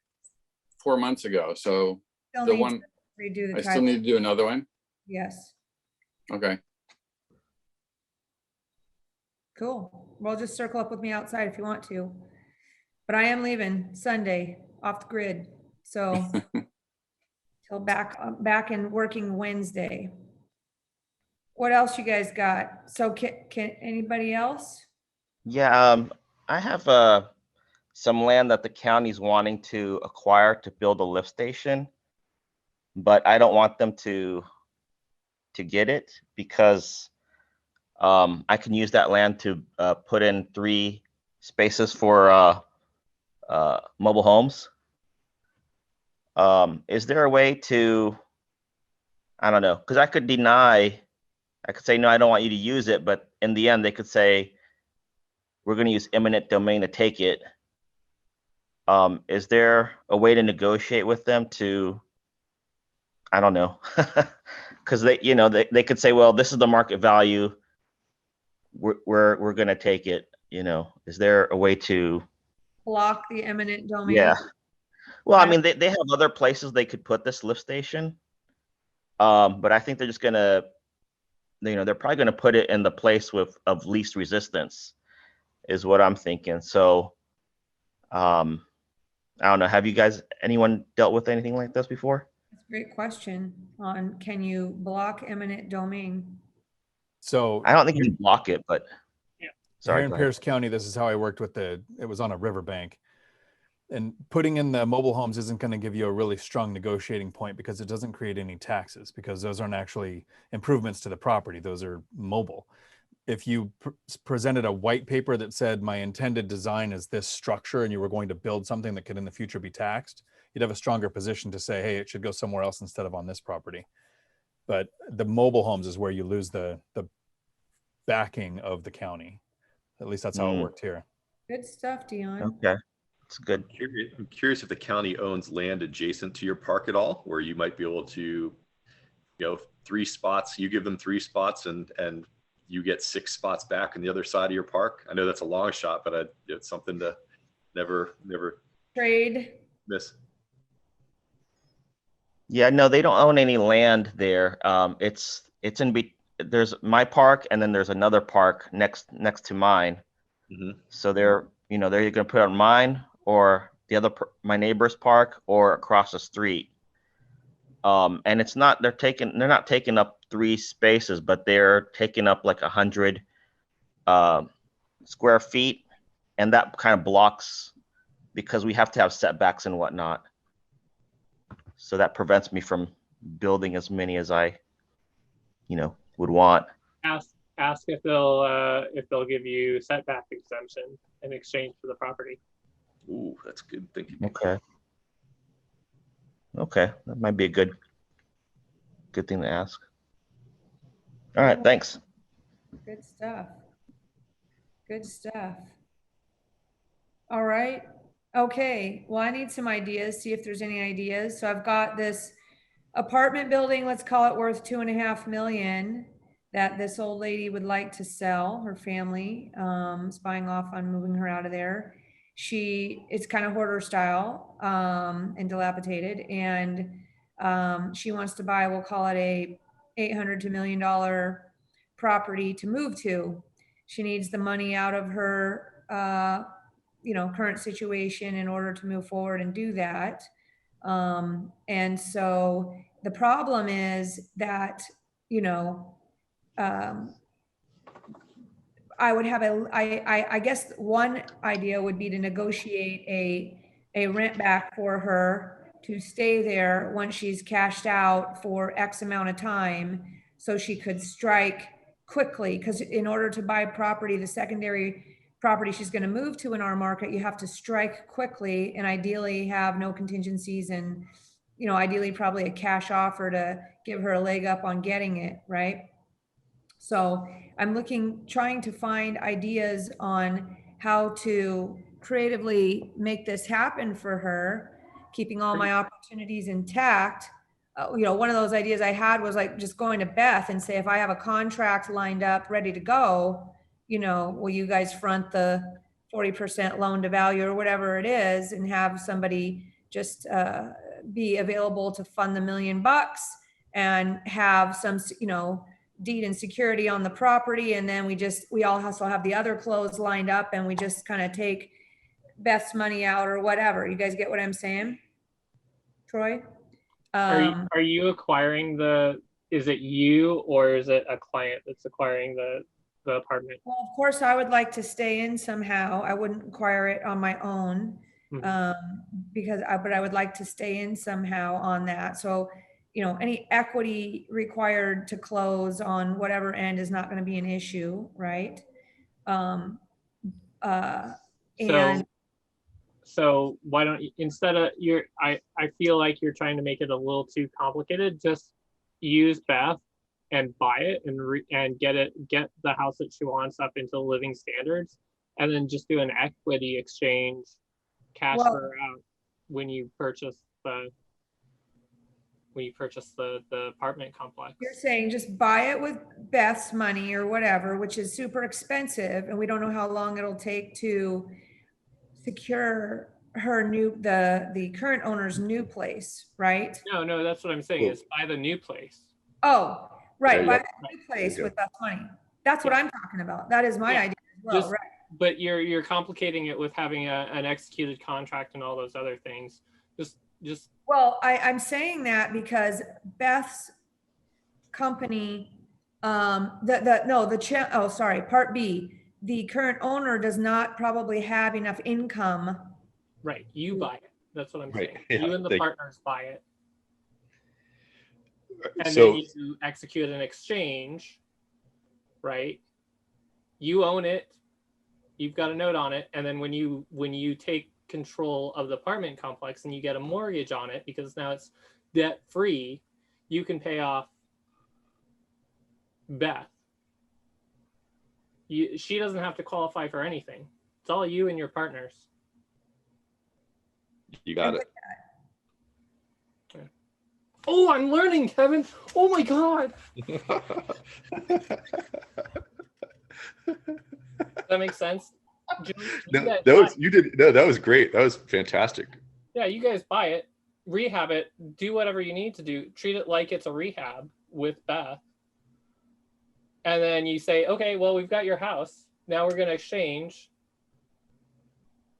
4 months ago. So Still the need one, to redo the I still title. need to do another one. Yes, Okay. cool. Well, just circle up with me outside if you want to. But I am leaving Sunday off the grid. So till back and working Wednesday. What else you guys got? So can anybody else? Yeah, I have some land that the county's wanting to acquire to build a lift station, but I don't want them to get it because I can use that land to put in 3 spaces for mobile homes. Is there a way to, I don't know, because I could say, no, I don't want you to use it, but in the end, they could say, we're going to use eminent domain to take it. Is there a way to negotiate with them to, I don't know, because they, you know, they could say, well, this is the market value. We're going to take it. You know, is there a way to Block the eminent domain? Yeah. Well, I mean, they have other places they could put this lift station. But I think they're just gonna, you know, they're probably gonna put it in the place of least resistance, is what I'm thinking. So, I don't know. Have you guys, anyone dealt with anything like this before? That's a great question on, can you block eminent domain? So I don't think you can block it, but Yeah. sorry. here in go ahead. Pierce County, this is how I worked with it was on a riverbank. And putting in the mobile homes isn't going to give you a really strong negotiating point because it doesn't create any taxes, because those aren't actually improvements to the property. Those are mobile. If you presented a white paper that said my intended design is this structure and you were going to build something that could in the future be taxed, you'd have a stronger position to say, hey, it should go somewhere else instead of on this property. But the mobile homes is where you lose the backing of the county. At least that's how it worked here. Good stuff, Dion. Okay, it's good. I'm curious if the county owns land adjacent to your park at all, where you might be able to, you know, 3 spots, you give them 3 spots and you get 6 spots back on the other side of your park. I know that's a long shot, but it's something to never Trade. miss. Yeah, no, they don't own any land there. It's there's my park and then there's another park next to mine. Mm-hmm. So they're either going to put it on mine or my neighbor's park or across the street. And it's not, they're not taking up 3 spaces, but they're taking up like 100 square feet. And that kind of blocks, because we have to have setbacks and whatnot. So that prevents me from building as many as I, would want. Ask if they'll give you setback exemption in exchange for the property. Ooh, that's good thinking. Okay, that might be a good thing to ask. All right, thanks. Good stuff. Good stuff. All right. Okay. Well, I need some ideas, see if there's any ideas. So I've got this apartment building, let's call it worth 2.5 million. that this old lady would like to sell. Her family is buying off on moving her out of there. It's kind of hoarder style and dilapidated, and she wants to buy, we'll call it a $800 to $1 million property to move to. She needs the money out of her current situation in order to move forward and do that. And so the problem is that, I would have I guess one idea would be to negotiate a rent back for her to stay there once she's cashed out for X amount of time, so she could strike quickly. Because in order to buy property, the secondary property she's going to move to in our market, you have to strike quickly and ideally have no contingencies, and ideally probably a cash offer to give her a leg up on getting it, right? So I'm trying to find ideas on how to creatively make this happen for her, keeping all my opportunities intact. One of those ideas I had was like just going to Beth and say, if I have a contract lined up, ready to go, will you guys front the 40% loan to value or whatever it is, and have somebody just be available to fund the $1 million and have some, deed and security on the property. And then we all also have the other clothes lined up, and we just kind of take Beth's money out or whatever. You guys get what I'm saying? Troy? Are you acquiring is it you or is it a client that's acquiring the apartment? Well, of course, I would like to stay in somehow. I wouldn't acquire it on my own, but I would like to stay in somehow on that. So, any equity required to close on whatever end is not going to be an issue, right? So why don't you, instead of I feel like you're trying to make it a little too complicated. Just use Beth and buy it and get the house that she wants up into living standards, and then just do an equity exchange, cash her out when you purchase the apartment complex. You're saying just buy it with Beth's money or whatever, which is super expensive, and we don't know how long it'll take to secure her the current owner's new place, right? No, that's what I'm saying, is buy the new place. Oh, right, buy the new There place you with Beth's money. That's what I'm talking about. That is my idea as well, right? But you're complicating it with having an executed contract and all those other things. Just Well, I'm saying that because Beth's company, part B, the current owner does not probably have enough income. Right, you buy it. That's what I'm Right, saying. yeah, You and the partners buy it. And so then you execute an exchange, right? You own it. You've got a note on it. And then when you take control of the apartment complex and you get a mortgage on it, because now it's debt free, you can pay off Beth. She doesn't have to qualify for anything. It's all you and your partners. you got it. Oh, I'm learning, Kevin. Oh my God. Does that make sense? That was great. That was fantastic. Yeah, you guys buy it, rehab it, do whatever you need to do, treat it like it's a rehab with Beth. And then you say, okay, well, we've got your house. Now we're going to exchange.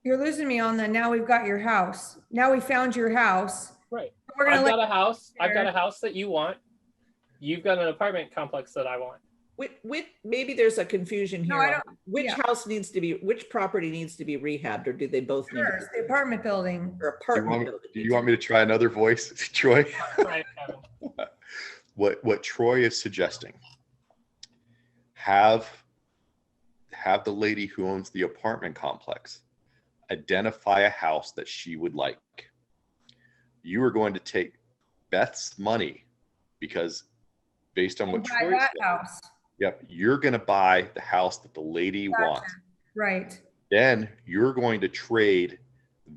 You're losing me on the now we've got your house. Now we found your house. Right. I've got a house. I've got a house that you want. You've got an apartment complex that I want. Maybe there's a confusion here. No, I don't. Which property needs to be rehabbed, or do they both need to the apartment building? Do you want me to try another voice, Troy? Right, Kevin. What Troy is suggesting, have the lady who owns the apartment complex identify a house that she would like. You are going to take Beth's money, because based on what Troy said, house. Yep, you're going to buy the house that the lady wants. Right. Then you're going to trade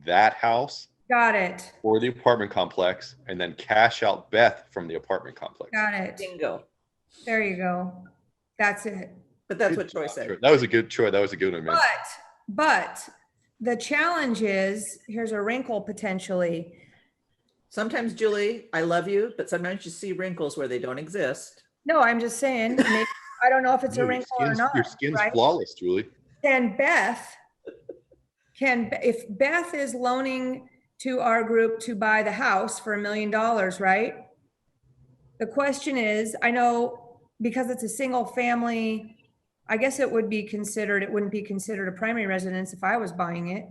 that house. Got it. For the apartment complex, and then cash out Beth from the apartment complex. Got it. Bingo. There you go. That's it. But that's what Troy Troy. said. That was a good Troy. That was a good one, man. But the challenge is, here's a wrinkle potentially. Sometimes, Julie, I love you, but sometimes you see wrinkles where they don't exist. No, I'm just saying, maybe, I don't know if it's a No, wrinkle or not. your skin's right? flawless, Julie. Can if Beth is loaning to our group to buy the house for $1 million, right? The question is, I know because it's a single family, I guess it wouldn't be considered a primary residence if I was buying it.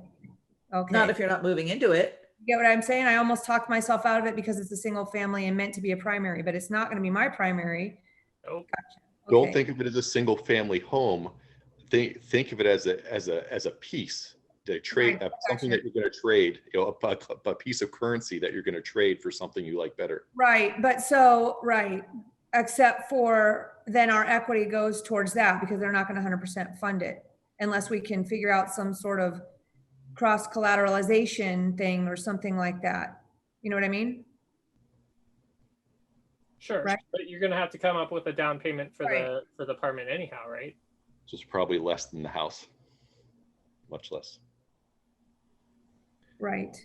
Okay. Not if you're not moving into it. You get what I'm saying? I almost talked myself out of it because it's a single family and meant to be a primary, but it's not going to be my primary. Nope. Gotcha. Don't Okay. think of it as a single family home. Think of it as a piece to trade, Right, something gotcha. that you're going to trade, a piece of currency that you're going to trade for something you like better. Right, but so, right, except for then our equity goes towards that because they're not going to 100% fund it unless we can figure out some sort of cross collateralization thing or something like that. You know what I mean? Sure, Right. but you're gonna have to come up with a down payment for Right. the apartment anyhow, right? Just probably less than the house, much less. Right.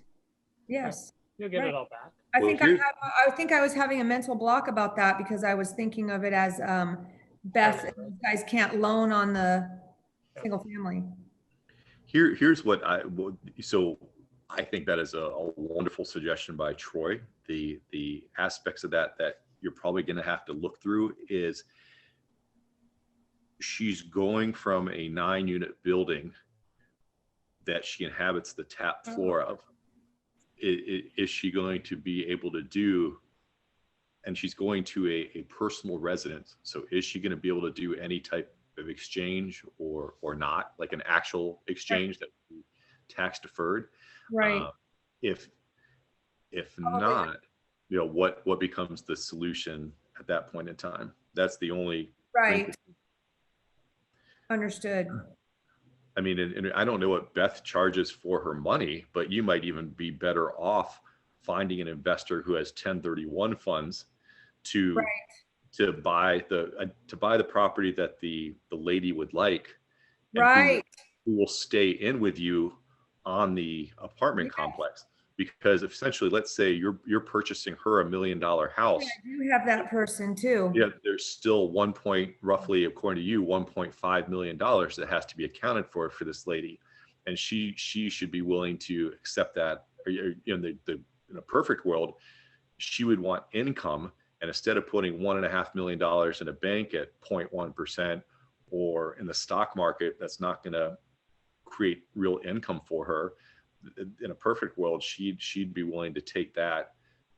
Yes. You'll get Right. it all back. I Well, think I think I was having a mental block about that because I was thinking of it as Beth, you guys can't loan on the single family. Here's what so I think that is a wonderful suggestion by Troy. The aspects of that you're probably going to have to look through is she's going from a 9-unit building that she inhabits the top floor of. Is she going to be able to do, and she's going to a personal residence. So is she going to be able to do any type of exchange or not, like an actual exchange that would be tax deferred? Right. If not, what becomes the solution at that point in time? That's the only Right. Understood. I mean, and I don't know what Beth charges for her money, but you might even be better off finding an investor who has 1031 funds to buy the property that the lady would like, and Right. who will stay in with you on the apartment complex. Because essentially, let's say you're purchasing her $1 million house. Yeah, I do have that person too. Yeah, there's still roughly, according to you, $1.5 million that has to be accounted for this lady, and she should be willing to accept that. In a perfect world, she would want income, and instead of putting $1.5 million in a bank at 0.1% or in the stock market, that's not going to create real income for her. In a perfect world, she'd be willing to take that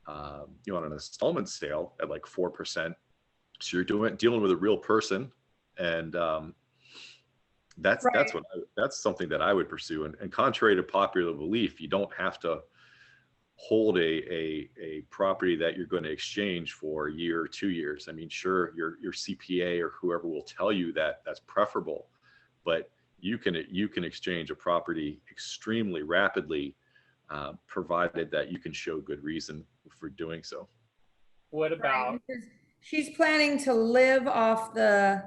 on an installment sale at like 4%. So you're dealing with a real person, and that's something that I would pursue. And contrary to popular belief, you don't have to hold a property that you're going to exchange for a year or 2 years. I mean, sure, your CPA or whoever will tell you that that's preferable, but you can exchange a property extremely rapidly, provided that you can show good reason for doing so. What about? Right, because she's planning to live off the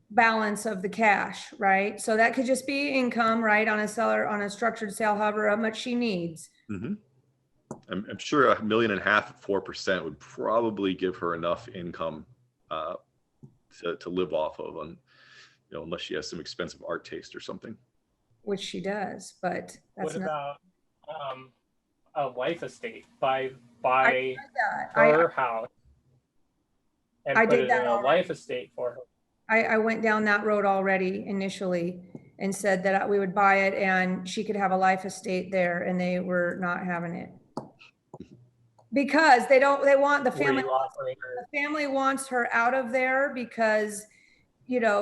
balance of the cash, right? So that could just be income, right, on a structured sale, however much she needs. Mm-hmm. I'm sure $1.5 million at 4% would probably give her enough income to live off of, unless she has some expensive art taste or something. Which she does, but that's what about a wife estate? Buy that. her house and I put did it that in a already. wife estate for her. I went down that road already initially and said that we would buy it and she could have a life estate there, and they were not having it. Because they want the family. The family wants her out of there because,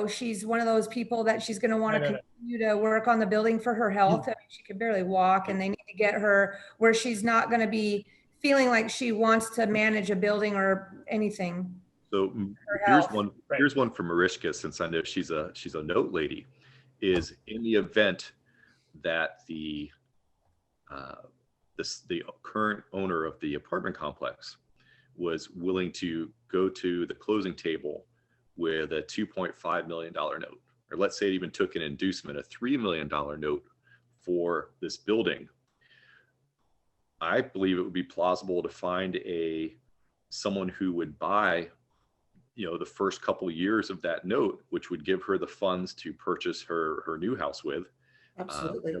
she's one of those people that she's going to want to continue to work on the building for her health. I mean, she could barely walk, and they need to get her where she's not going to be feeling like she wants to manage a building or anything. So here's one for Mariska, since I know she's a note lady, is in the event that the current owner of the apartment complex was willing to go to the closing table with a $2.5 million note, or let's say it even took an inducement, a $3 million note for this building, I believe it would be plausible to find someone who would buy, the first couple of years of that note, which would give her the funds to purchase her new house with. Absolutely.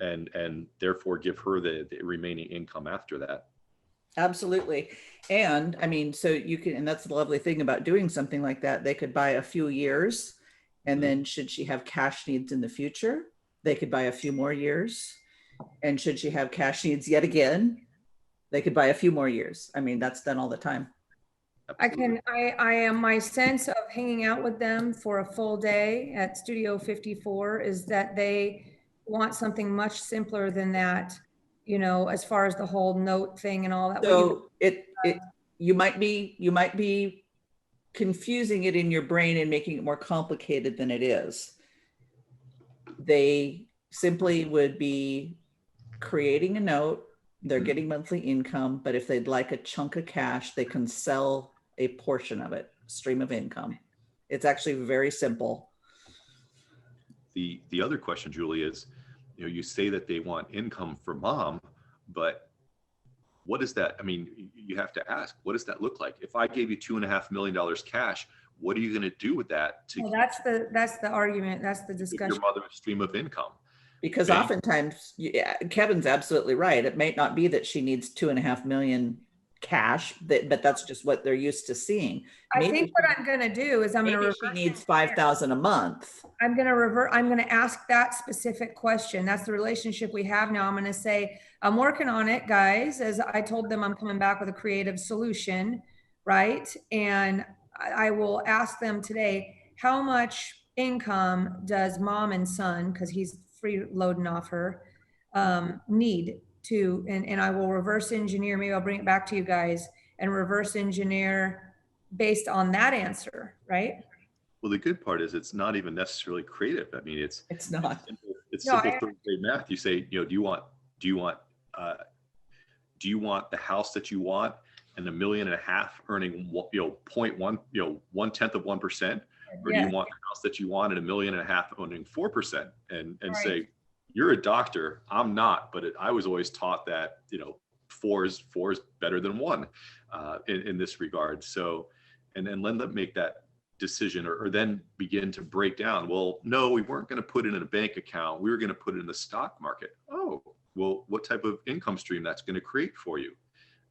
And therefore give her the remaining income after that. Absolutely. And I mean, so you can, and that's the lovely thing about doing something like that. They could buy a few years, and then should she have cash needs in the future, they could buy a few more years. And should she have cash needs yet again, they could buy a few more years. I mean, that's done all the time. I am, my sense of hanging out with them for a full day at Studio 54 is that they want something much simpler than that, as far as the whole note thing and all that. So you might be confusing it in your brain and making it more complicated than it is. They simply would be creating a note. They're getting monthly income, but if they'd like a chunk of cash, they can sell a portion of it, stream of income. It's actually very simple. The other question, Julie, is, you say that they want income for mom, but what is that? I mean, you have to ask, what does that look like? If I gave you $2.5 million cash, what are you going to do with that? Well, that's the argument. That's the discussion. Your mother's stream of income. Because oftentimes, Kevin's absolutely right. It may not be that she needs $2.5 million cash, but that's just what they're used to seeing. I think what I'm going to do is she needs $5,000 a month. I'm going to ask that specific question. That's the relationship we have now. I'm going to say, I'm working on it, guys. As I told them, I'm coming back with a creative solution, right? And I will ask them today, how much income does mom and son, because he's freeloading off her, need to, and I will reverse engineer, maybe I'll bring it back to you guys and reverse engineer based on that answer, right? Well, the good part is it's not even necessarily creative. I mean, it's not. It's simple Thursday math. You say, do you want the house that you want and $1.5 million earning 0.1%, or do you want the house that you want and $1.5 million earning 4%? And right. Say, you're a doctor, I'm not, but I was always taught that, 4 is better than 1 in this regard. So, and then let them make that decision, or then begin to break down. Well, no, we weren't going to put it in a bank account. We were going to put it in the stock market. Oh, well, what type of income stream that's going to create for you?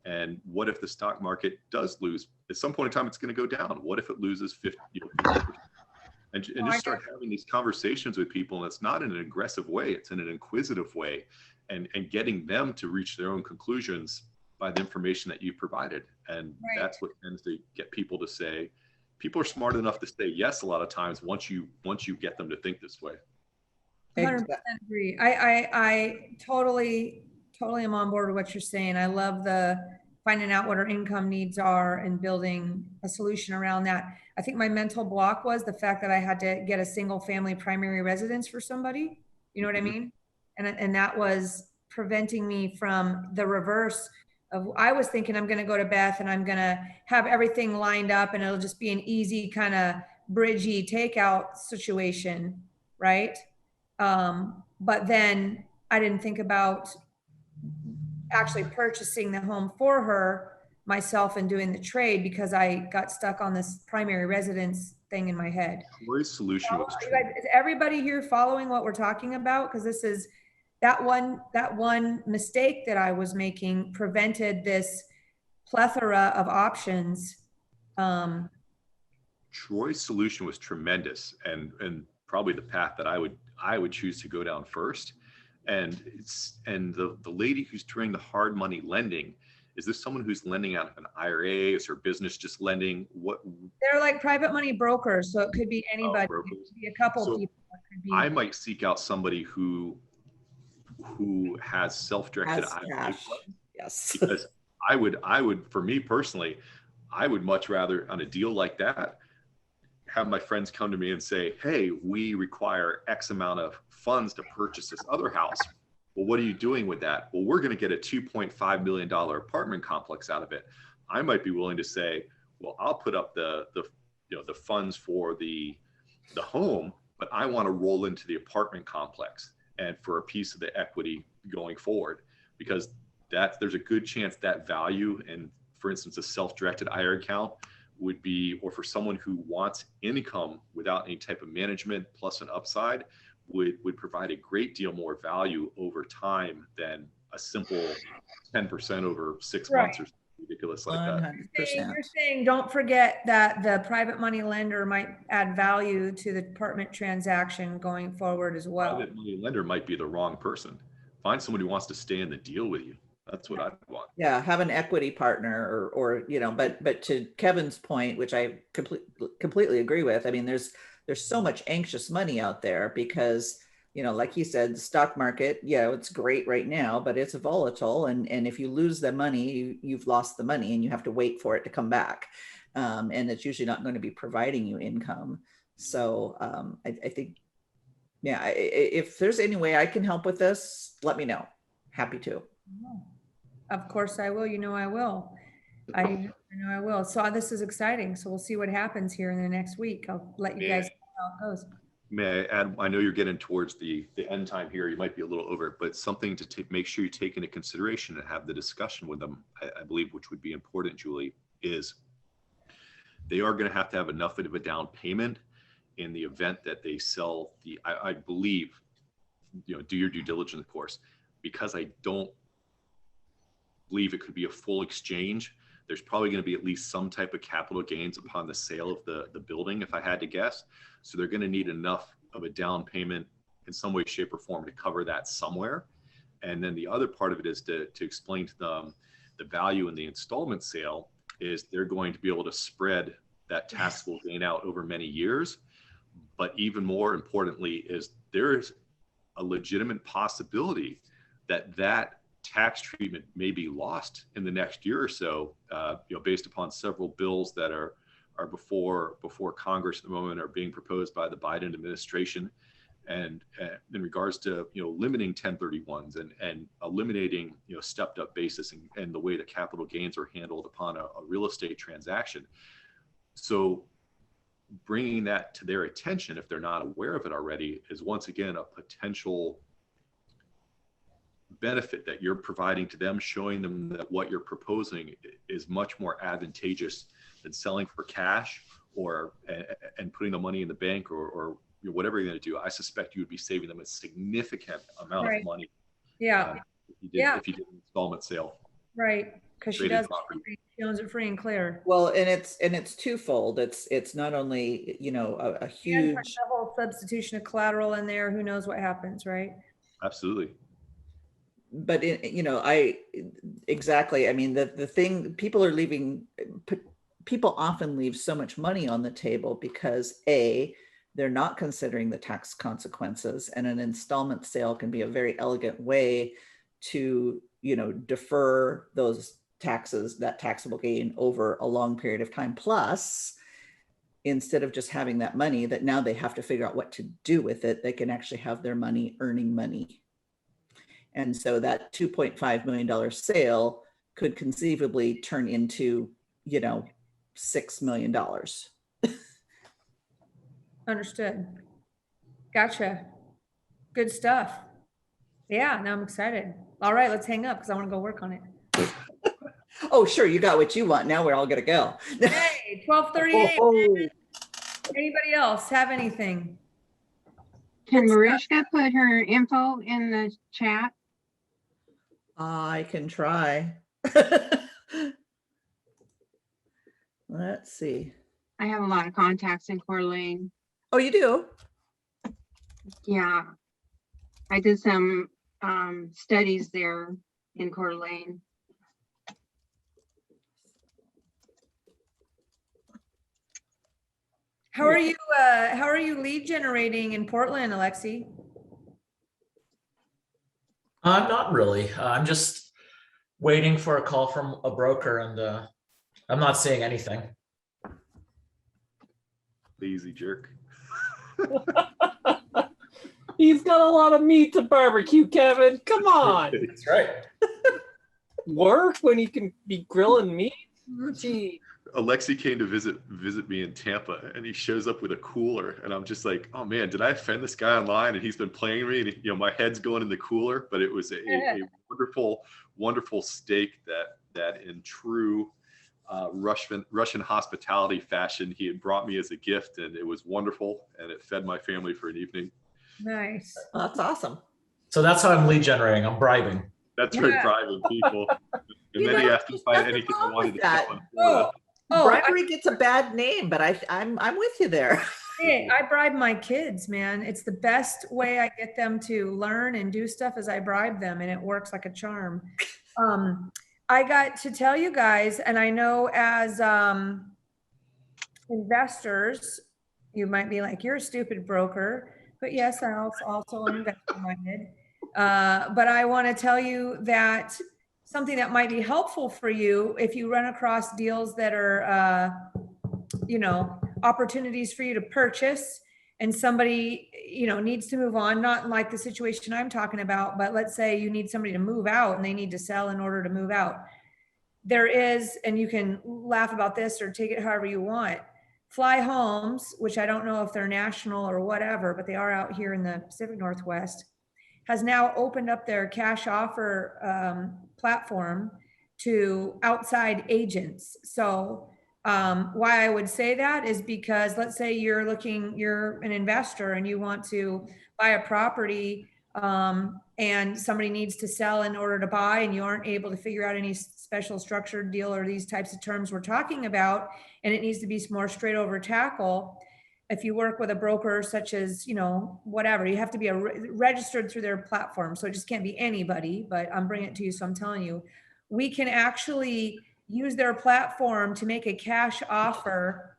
And what if the stock market does lose? At some point in time, it's going to go down. What if it loses 50%? And just start having these conversations with people. And it's not in an aggressive way. It's in an inquisitive way, and getting them to reach their own conclusions by the information that you provided. And that's what tends to get people to say, people are smart enough to say yes a lot of times once you get them to think this way. 100% agree. I totally am on board with what you're saying. I love the finding out what our income needs are and building a solution around that. I think my mental block was the fact that I had to get a single family primary residence for somebody. You know what I mean? And that was preventing me from the reverse of, I was thinking I'm going to go to Beth and I'm going to have everything lined up and it'll just be an easy kind of bridgey takeout situation. Right. But then I didn't think about actually purchasing the home for her myself and doing the trade, because I got stuck on this primary residence thing in my head. Troy's solution was true. Is everybody here following what we're talking about? Because this is that one mistake that I was making prevented this plethora of options. Troy's solution was tremendous, and probably the path that I would choose to go down first. And the lady who's doing the hard money lending, is this someone who's lending out of an IRA? Is her business just lending? What? They're like private money brokers, so it could be anybody. It could be a couple of people. I might seek out somebody who has self-directed IRA. Yes. Because I would, for me personally, I would much rather, on a deal like that, have my friends come to me and say, hey, we require X amount of funds to purchase this other house. Well, what are you doing with that? Well, we're going to get a $2.5 million apartment complex out of it. I might be willing to say, well, I'll put up the the funds for the home, but I want to roll into the apartment complex and for a piece of the equity going forward, because there's a good chance that value, and for instance, a self-directed IRA account would be, or for someone who wants income without any type of management plus an upside, would provide a great deal more value over time than a simple 10% over 6 months or something ridiculous like that. 100%. You're saying don't forget that the private money lender might add value to the apartment transaction going forward as well. Private money lender might be the wrong person. Find someone who wants to stay in the deal with you. That's what I want. Yeah, have an equity partner or but to Kevin's point, which I completely agree with. I mean, there's so much anxious money out there because, like he said, the stock market, it's great right now, but it's volatile. And if you lose the money, you've lost the money and you have to wait for it to come back. And it's usually not going to be providing you income. So I think, if there's any way I can help with this, let me know. Happy to. Of course I will. I will. I know I will. So this is exciting. So we'll see what happens here in the next week. I'll let you guys know how it goes. May I add, I know you're getting towards the end time here. You might be a little over it, but something to make sure you take into consideration and have the discussion with them, I believe, which would be important, Julie, is they are going to have enough of a down payment in the event that they sell I believe, do your due diligence, of course, because I don't believe it could be a full exchange. There's probably going to be at least some type of capital gains upon the sale of the building, if I had to guess. So they're going to need enough of a down payment in some way, shape, or form to cover that somewhere. And then the other part of it is to explain to them the value in the installment sale is they're going to be able to spread that taxable gain out over many years. But even more importantly is there's a legitimate possibility that tax treatment may be lost in the next year or so, based upon several bills that are before Congress at the moment, are being proposed by the Biden administration, and in regards to limiting 1031s and eliminating stepped up basis and the way that capital gains are handled upon a real estate transaction. So bringing that to their attention, if they're not aware of it already, is once again a potential benefit that you're providing to them, showing them that what you're proposing is much more advantageous than selling for cash and putting the money in the bank or whatever you're going to do. I suspect you would be saving them a significant amount of money. Yeah. If you did an installment sale. Right. Because she owns it free and clear. Well, and it's twofold. It's not only, a huge the whole substitution of collateral in there. Who knows what happens, right? Absolutely. But exactly. I mean, the thing, people often leave so much money on the table because they're not considering the tax consequences, and an installment sale can be a very elegant way to, defer those taxes, that taxable gain over a long period of time. Plus, instead of just having that money that now they have to figure out what to do with it, they can actually have their money earning money. And so that $2.5 million sale could conceivably turn into, $6 million. Understood. Gotcha. Good stuff. Yeah, now I'm excited. All right, let's hang up because I want to go work on it. Oh, sure. You got what you want. Now we're all going to go. Hey, 12:38. Anybody else have anything? Can Mariska put her info in the chat? I can try. Let's see. I have a lot of contacts in Coeur d'Alene. Oh, you do? Yeah. I did some studies there in Coeur d'Alene. How are you lead generating in Portland, Alexi? Not really. I'm just waiting for a call from a broker, and I'm not seeing anything. Lazy jerk. He's got a lot of meat to barbecue, Kevin. Come on. That's right. Work when he can be grilling meat. Gee. Alexi came to visit me in Tampa, and he shows up with a cooler, and I'm just like, oh man, did I offend this guy online? And he's been playing me, and my head's going in the cooler. But it was a wonderful steak that in true Russian hospitality fashion, he had brought me as a gift, and it was wonderful, and it fed my family for an evening. Nice. That's awesome. So that's how I'm lead generating. I'm bribing. That's right, bribing people. And then he asked me if I had anything I wanted to that. tell in Florida. Bribery gets a bad name, but I'm with you there. Hey, I bribe my kids, man. It's the best way I get them to learn and do stuff is I bribe them, and it works like a charm. I got to tell you guys, and I know as investors, you might be like, you're a stupid broker, but yes, I also am investor minded. But I want to tell you that something that might be helpful for you if you run across deals that are, opportunities for you to purchase, and somebody, needs to move on, not like the situation I'm talking about, but let's say you need somebody to move out and they need to sell in order to move out. There is, and you can laugh about this or take it however you want, Fly Homes, which I don't know if they're national or whatever, but they are out here in the Pacific Northwest, has now opened up their cash offer platform to outside agents. So why I would say that is because let's say you're an investor and you want to buy a property and somebody needs to sell in order to buy, and you aren't able to figure out any special structured deal or these types of terms we're talking about, and it needs to be more straight over tackle. If you work with a broker such as, whatever, you have to be registered through their platform. So it just can't be anybody, but I'm bringing it to you. So I'm telling you, we can actually use their platform to make a cash offer.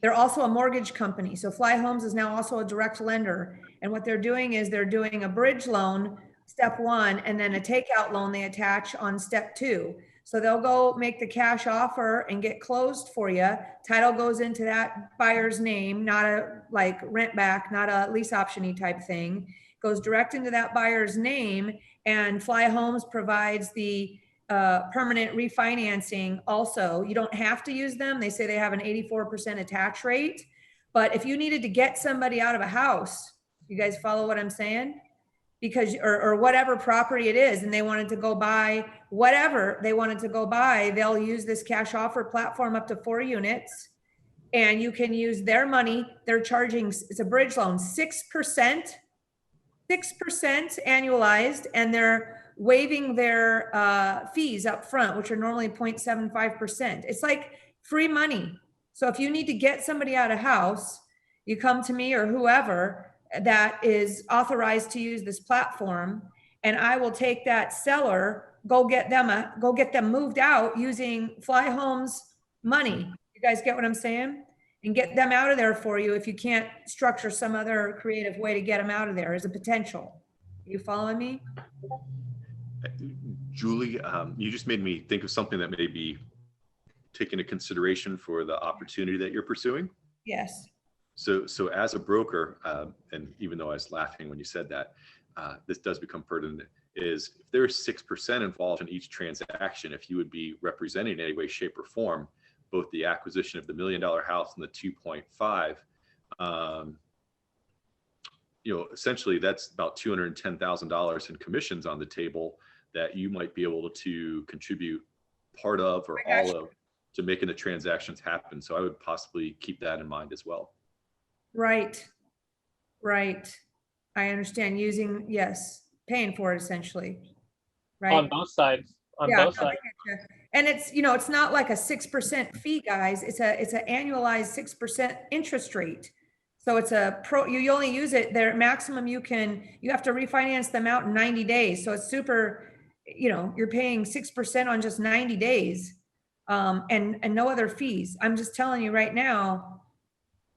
They're also a mortgage company. So Fly Homes is now also a direct lender. And what they're doing is they're doing a bridge loan, step one, and then a takeout loan they attach on step two. So they'll go make the cash offer and get closed for you. Title goes into that buyer's name, not a like rent back, not a lease option-y type thing. Goes direct into that buyer's name, and Fly Homes provides the permanent refinancing also. You don't have to use them. They say they have an 84% attach rate. But if you needed to get somebody out of a house, you guys follow what I'm saying? Because, or whatever property it is, and they wanted to go buy whatever they wanted to go buy, they'll use this cash offer platform up to 4 units, and you can use their money. They're charging, it's a bridge loan, 6% annualized, and they're waiving their fees up front, which are normally 0.75%. It's like free money. So if you need to get somebody out of house, you come to me or whoever that is authorized to use this platform, and I will take that seller, go get them moved out using Fly Homes money. You guys get what I'm saying? And get them out of there for you if you can't structure some other creative way to get them out of there as a potential. You following me? Julie, you just made me think of something that may be taken into consideration for the opportunity that you're pursuing. Yes. So as a broker, and even though I was laughing when you said that, this does become pertinent, is if there's 6% involved in each transaction, if you would be representing in any way, shape, or form, both the acquisition of the $1 million house and the 2.5, essentially that's about $210,000 in commissions on the table that you might be able to contribute part of or all of to making the transactions happen. So I would possibly keep that in mind as well. Right. I understand paying for it essentially. Right. On both sides. Both sides. And it's, it's not like a 6% fee, guys. It's an annualized 6% interest rate. So it's you only use it there maximum you have to refinance them out in 90 days. So it's super, you're paying 6% on just 90 days and no other fees. I'm just telling you right now,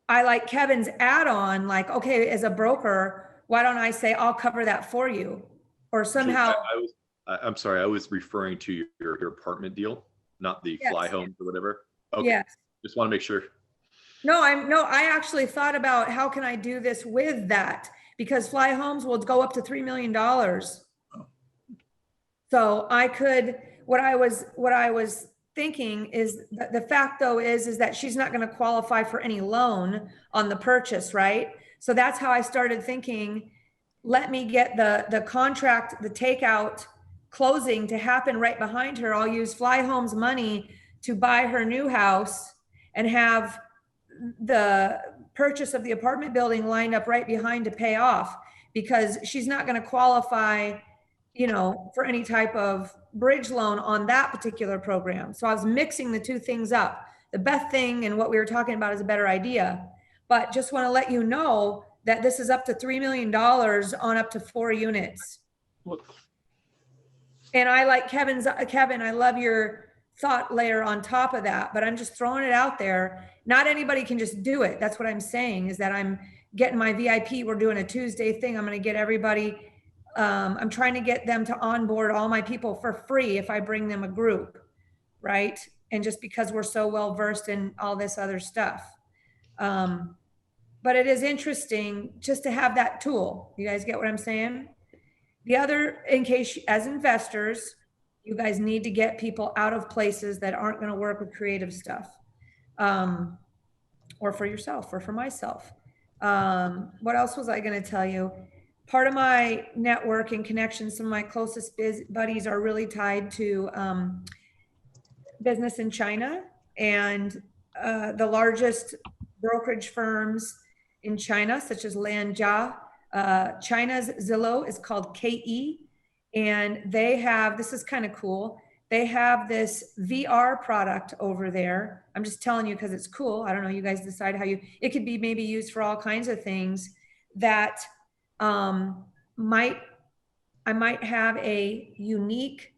I like Kevin's add-on, like, okay, as a broker, why don't I say, I'll cover that for you? Or somehow. I'm sorry, I was referring to your apartment deal, not the Fly Homes or whatever. Okay. Yes. Just want to make sure. I actually thought about how can I do this with that, because Fly Homes will go up to $3 million. So I could, what I was thinking is the fact though is that she's not going to qualify for any loan on the purchase, right? So that's how I started thinking, let me get the contract, the takeout closing to happen right behind her. I'll use Fly Home's money to buy her new house and have the purchase of the apartment building lined up right behind to pay off, because she's not going to qualify, you know, for any type of bridge loan on that particular program. So I was mixing the two things up. The Beth thing and what we were talking about is a better idea, but just want to let you know that this is up to $3 million on up to 4 units. And I like Kevin, I love your thought layer on top of that, but I'm just throwing it out there. Not anybody can just do it. That's what I'm saying, is that I'm getting my VIP. We're doing a Tuesday thing. I'm going to get everybody. I'm trying to get them to onboard all my people for free if I bring them a group, right? And just because we're so well versed in all this other stuff. But it is interesting just to have that tool. You guys get what I'm saying? The other, in case, as investors, you guys need to get people out of places that aren't going to work with creative stuff, or for yourself or for myself. What else was I going to tell you? Part of my network and connections, some of my closest buddies are really tied to business in China, and the largest brokerage firms in China, such as Lanjia. China's Zillow is called KE, and they have, this is kind of cool, they have this VR product over there. I'm just telling you because it's cool. I don't know, you guys decide how it could be maybe used for all kinds of things that I might have a unique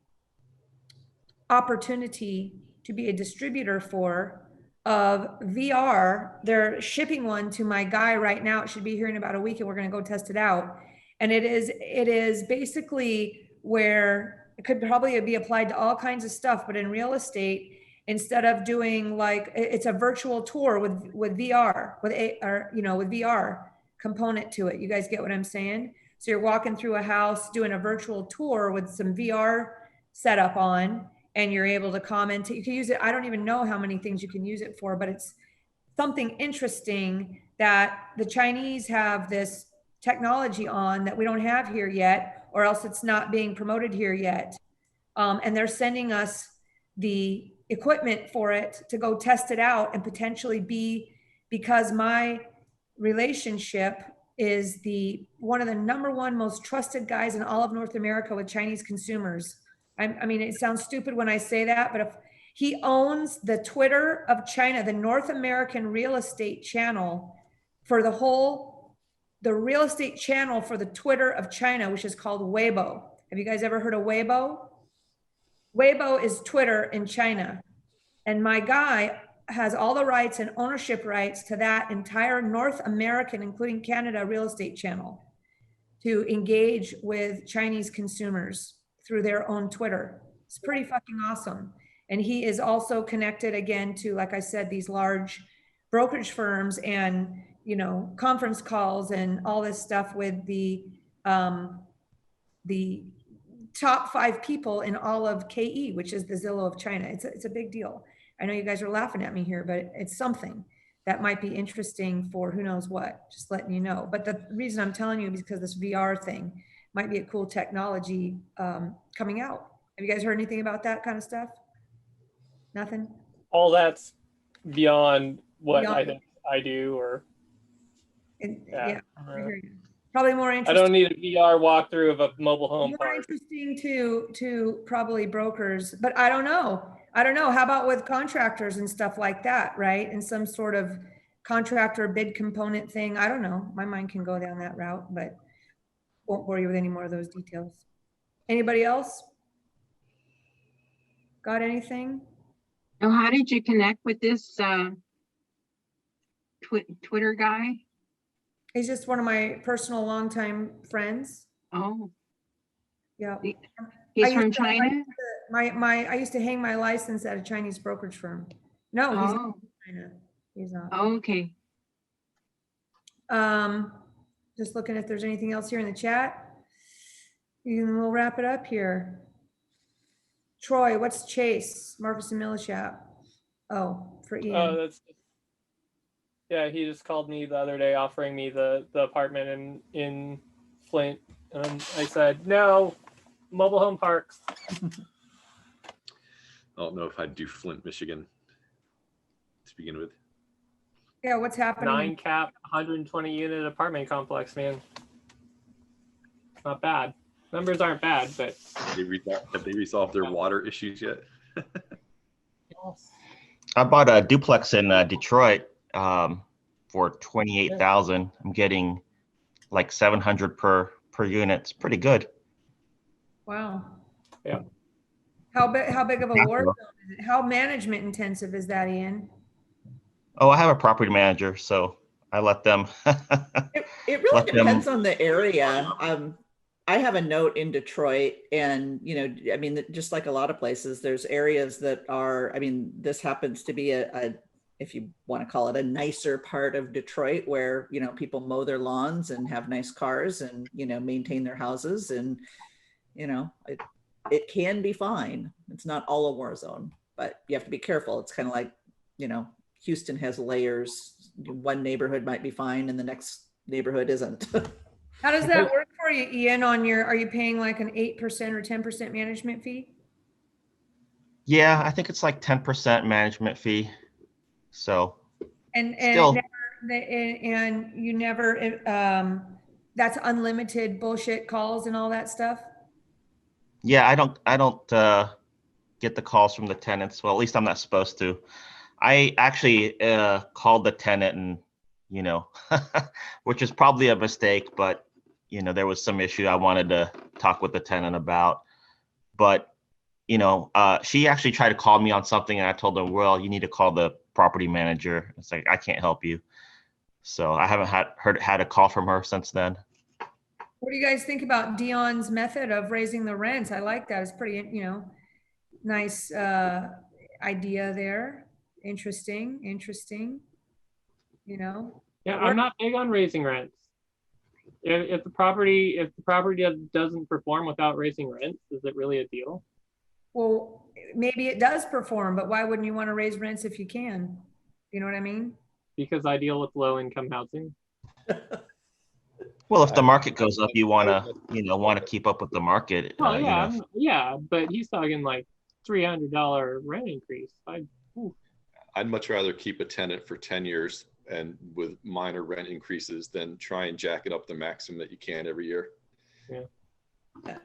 opportunity to be a distributor for of VR. They're shipping one to my guy right now. It should be here in about a week, and we're going to go test it out. And it is basically where it could probably be applied to all kinds of stuff, but in real estate, instead of doing like, it's a virtual tour with VR, with VR component to it. You guys get what I'm saying? So you're walking through a house, doing a virtual tour with some VR setup on, and you're able to comment. You can use it. I don't even know how many things you can use it for, but it's something interesting that the Chinese have this technology on that we don't have here yet, or else it's not being promoted here yet. And they're sending us the equipment for it to go test it out and potentially because my relationship is one of the #1 most trusted guys in all of North America with Chinese consumers. I mean, it sounds stupid when I say that, but if he owns the Twitter of China, the North American real estate channel for the real estate channel for the Twitter of China, which is called Weibo. Have you guys ever heard of Weibo? Weibo is Twitter in China. And my guy has all the rights and ownership rights to that entire North American, including Canada, real estate channel to engage with Chinese consumers through their own Twitter. It's pretty fucking awesome. And he is also connected again to, like I said, these large brokerage firms and, you know, conference calls and all this stuff with the top 5 people in all of KE, which is the Zillow of China. It's a big deal. I know you guys are laughing at me here, but it's something that might be interesting for who knows what, just letting you know. But the reason I'm telling you is because this VR thing might be a cool technology coming out. Have you guys heard anything about that kind of stuff? Nothing? All that's beyond what I think I do, or yeah. I hear you. Probably more interesting. I don't need a VR walkthrough of a mobile home more park. Interesting to probably brokers, but I don't know. How about with contractors and stuff like that, right? And some sort of contractor bid component thing. I don't know. My mind can go down that route, but won't bore you with any more of those details. Anybody else? Got anything? Oh, how did you connect with this Twitter guy? He's just one of my personal longtime friends. Oh, yeah. He's from China? I used to hang my license at a Chinese brokerage firm. No, he's not from China. He's not. Oh, okay. Just looking if there's anything else here in the chat. And we'll wrap it up here. Troy, what's Chase, Marcus and Millishap? Oh, for Oh, Ian. yeah, he just called me the other day offering me the apartment in Flint. And I said, no, mobile home parks. I don't know if I'd do Flint, Michigan to begin with. Yeah, what's happening? 9 cap, 120 unit apartment complex, man. Not bad. Numbers aren't bad, but Have they resolved their water issues yet? I bought a duplex in Detroit for 28,000. I'm getting like 700 per unit. It's pretty good. Wow. Yeah. How big of a Yeah. war zone is it? How management intensive is that, Ian? Oh, I have a property manager, so I let them. It really Let them- depends on the area. I have a note in Detroit, and I mean, just like a lot of places, there's areas that are, I mean, this happens to be a if you want to call it a nicer part of Detroit where, people mow their lawns and have nice cars and, maintain their houses, and, it can be fine. It's not all a war zone, but you have to be careful. It's kind of like, Houston has layers. One neighborhood might be fine and the next neighborhood isn't. How does that work for you, Ian, are you paying like an 8% or 10% management fee? Yeah, I think it's like 10% management fee. So And still, you never, that's unlimited bullshit calls and all that stuff? yeah, I don't get the calls from the tenants. Well, at least I'm not supposed to. I actually called the tenant and, which is probably a mistake, but, there was some issue I wanted to talk with the tenant about. But, she actually tried to call me on something and I told her, well, you need to call the property manager. It's like, I can't help you. So I haven't had a call from her since then. What do you guys think about Dion's method of raising the rents? I like that. It's pretty, nice idea there. Interesting. yeah, I'm not big on raising rents. If the property doesn't perform without raising rents, is it really a deal? Well, maybe it does perform, but why wouldn't you want to raise rents if you can? You know what I mean? Because I deal with low income housing. Well, if the market goes up, you want to keep up with the market. Oh yeah, but he's talking like $300 rent increase. I'd much rather keep a tenant for 10 years and with minor rent increases than try and jack it up the maximum that you can every year. Yeah.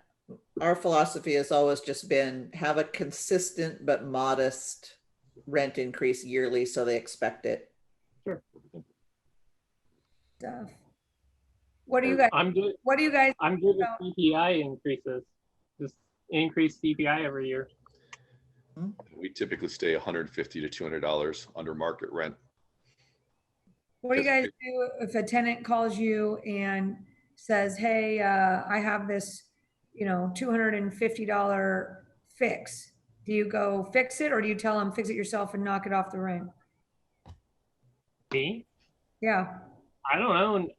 Our philosophy has always just been have a consistent but modest rent increase yearly so they expect it. Sure. Stuff. What do you guys? I'm good. What do you guys? I'm good with CPI increases. Just increase CPI every year. We typically stay $150 to $200 under market rent. What do you guys do if a tenant calls you and says, "Hey, I have this, $250 fix"? Do you go fix it, or do you tell them fix it yourself and knock it off the rent? Me? Yeah. I don't own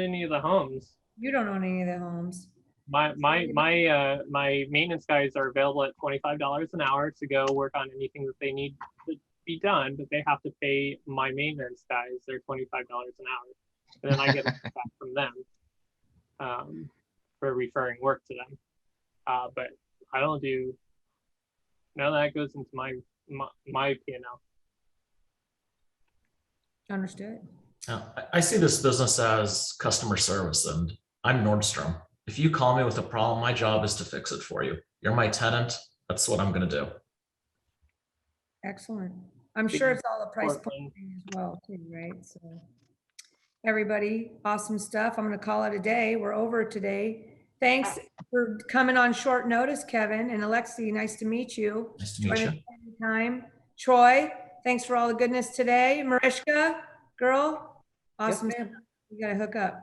any of the homes. You don't own any of the homes. My maintenance guys are available at $25 an hour to go work on anything that they need to be done, but they have to pay my maintenance guys their $25 an hour, and then I get back from them for referring work to them. But I don't do none of that goes into my P&L. Understood. I see this business as customer service, and I'm Nordstrom. If you call me with a problem, my job is to fix it for you. You're my tenant. That's what I'm going to do. Excellent. I'm sure it's all a price point thing as well, too, right? So, everybody, awesome stuff. I'm going to call it a day. We're over today. Thanks for coming on short notice, Kevin and Alexi. Nice to meet you. Nice to meet you. Time. Troy, thanks for all the goodness today. Marishka, girl, awesome. Yes, ma'am. You got to hook up.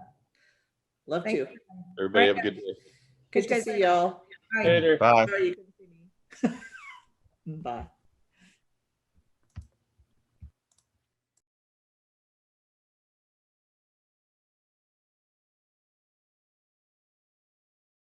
Love Thank to. you. Everybody Right. have a good day. Good to see y'all. Bye. Later. Bye. Sorry you couldn't see me. Bye.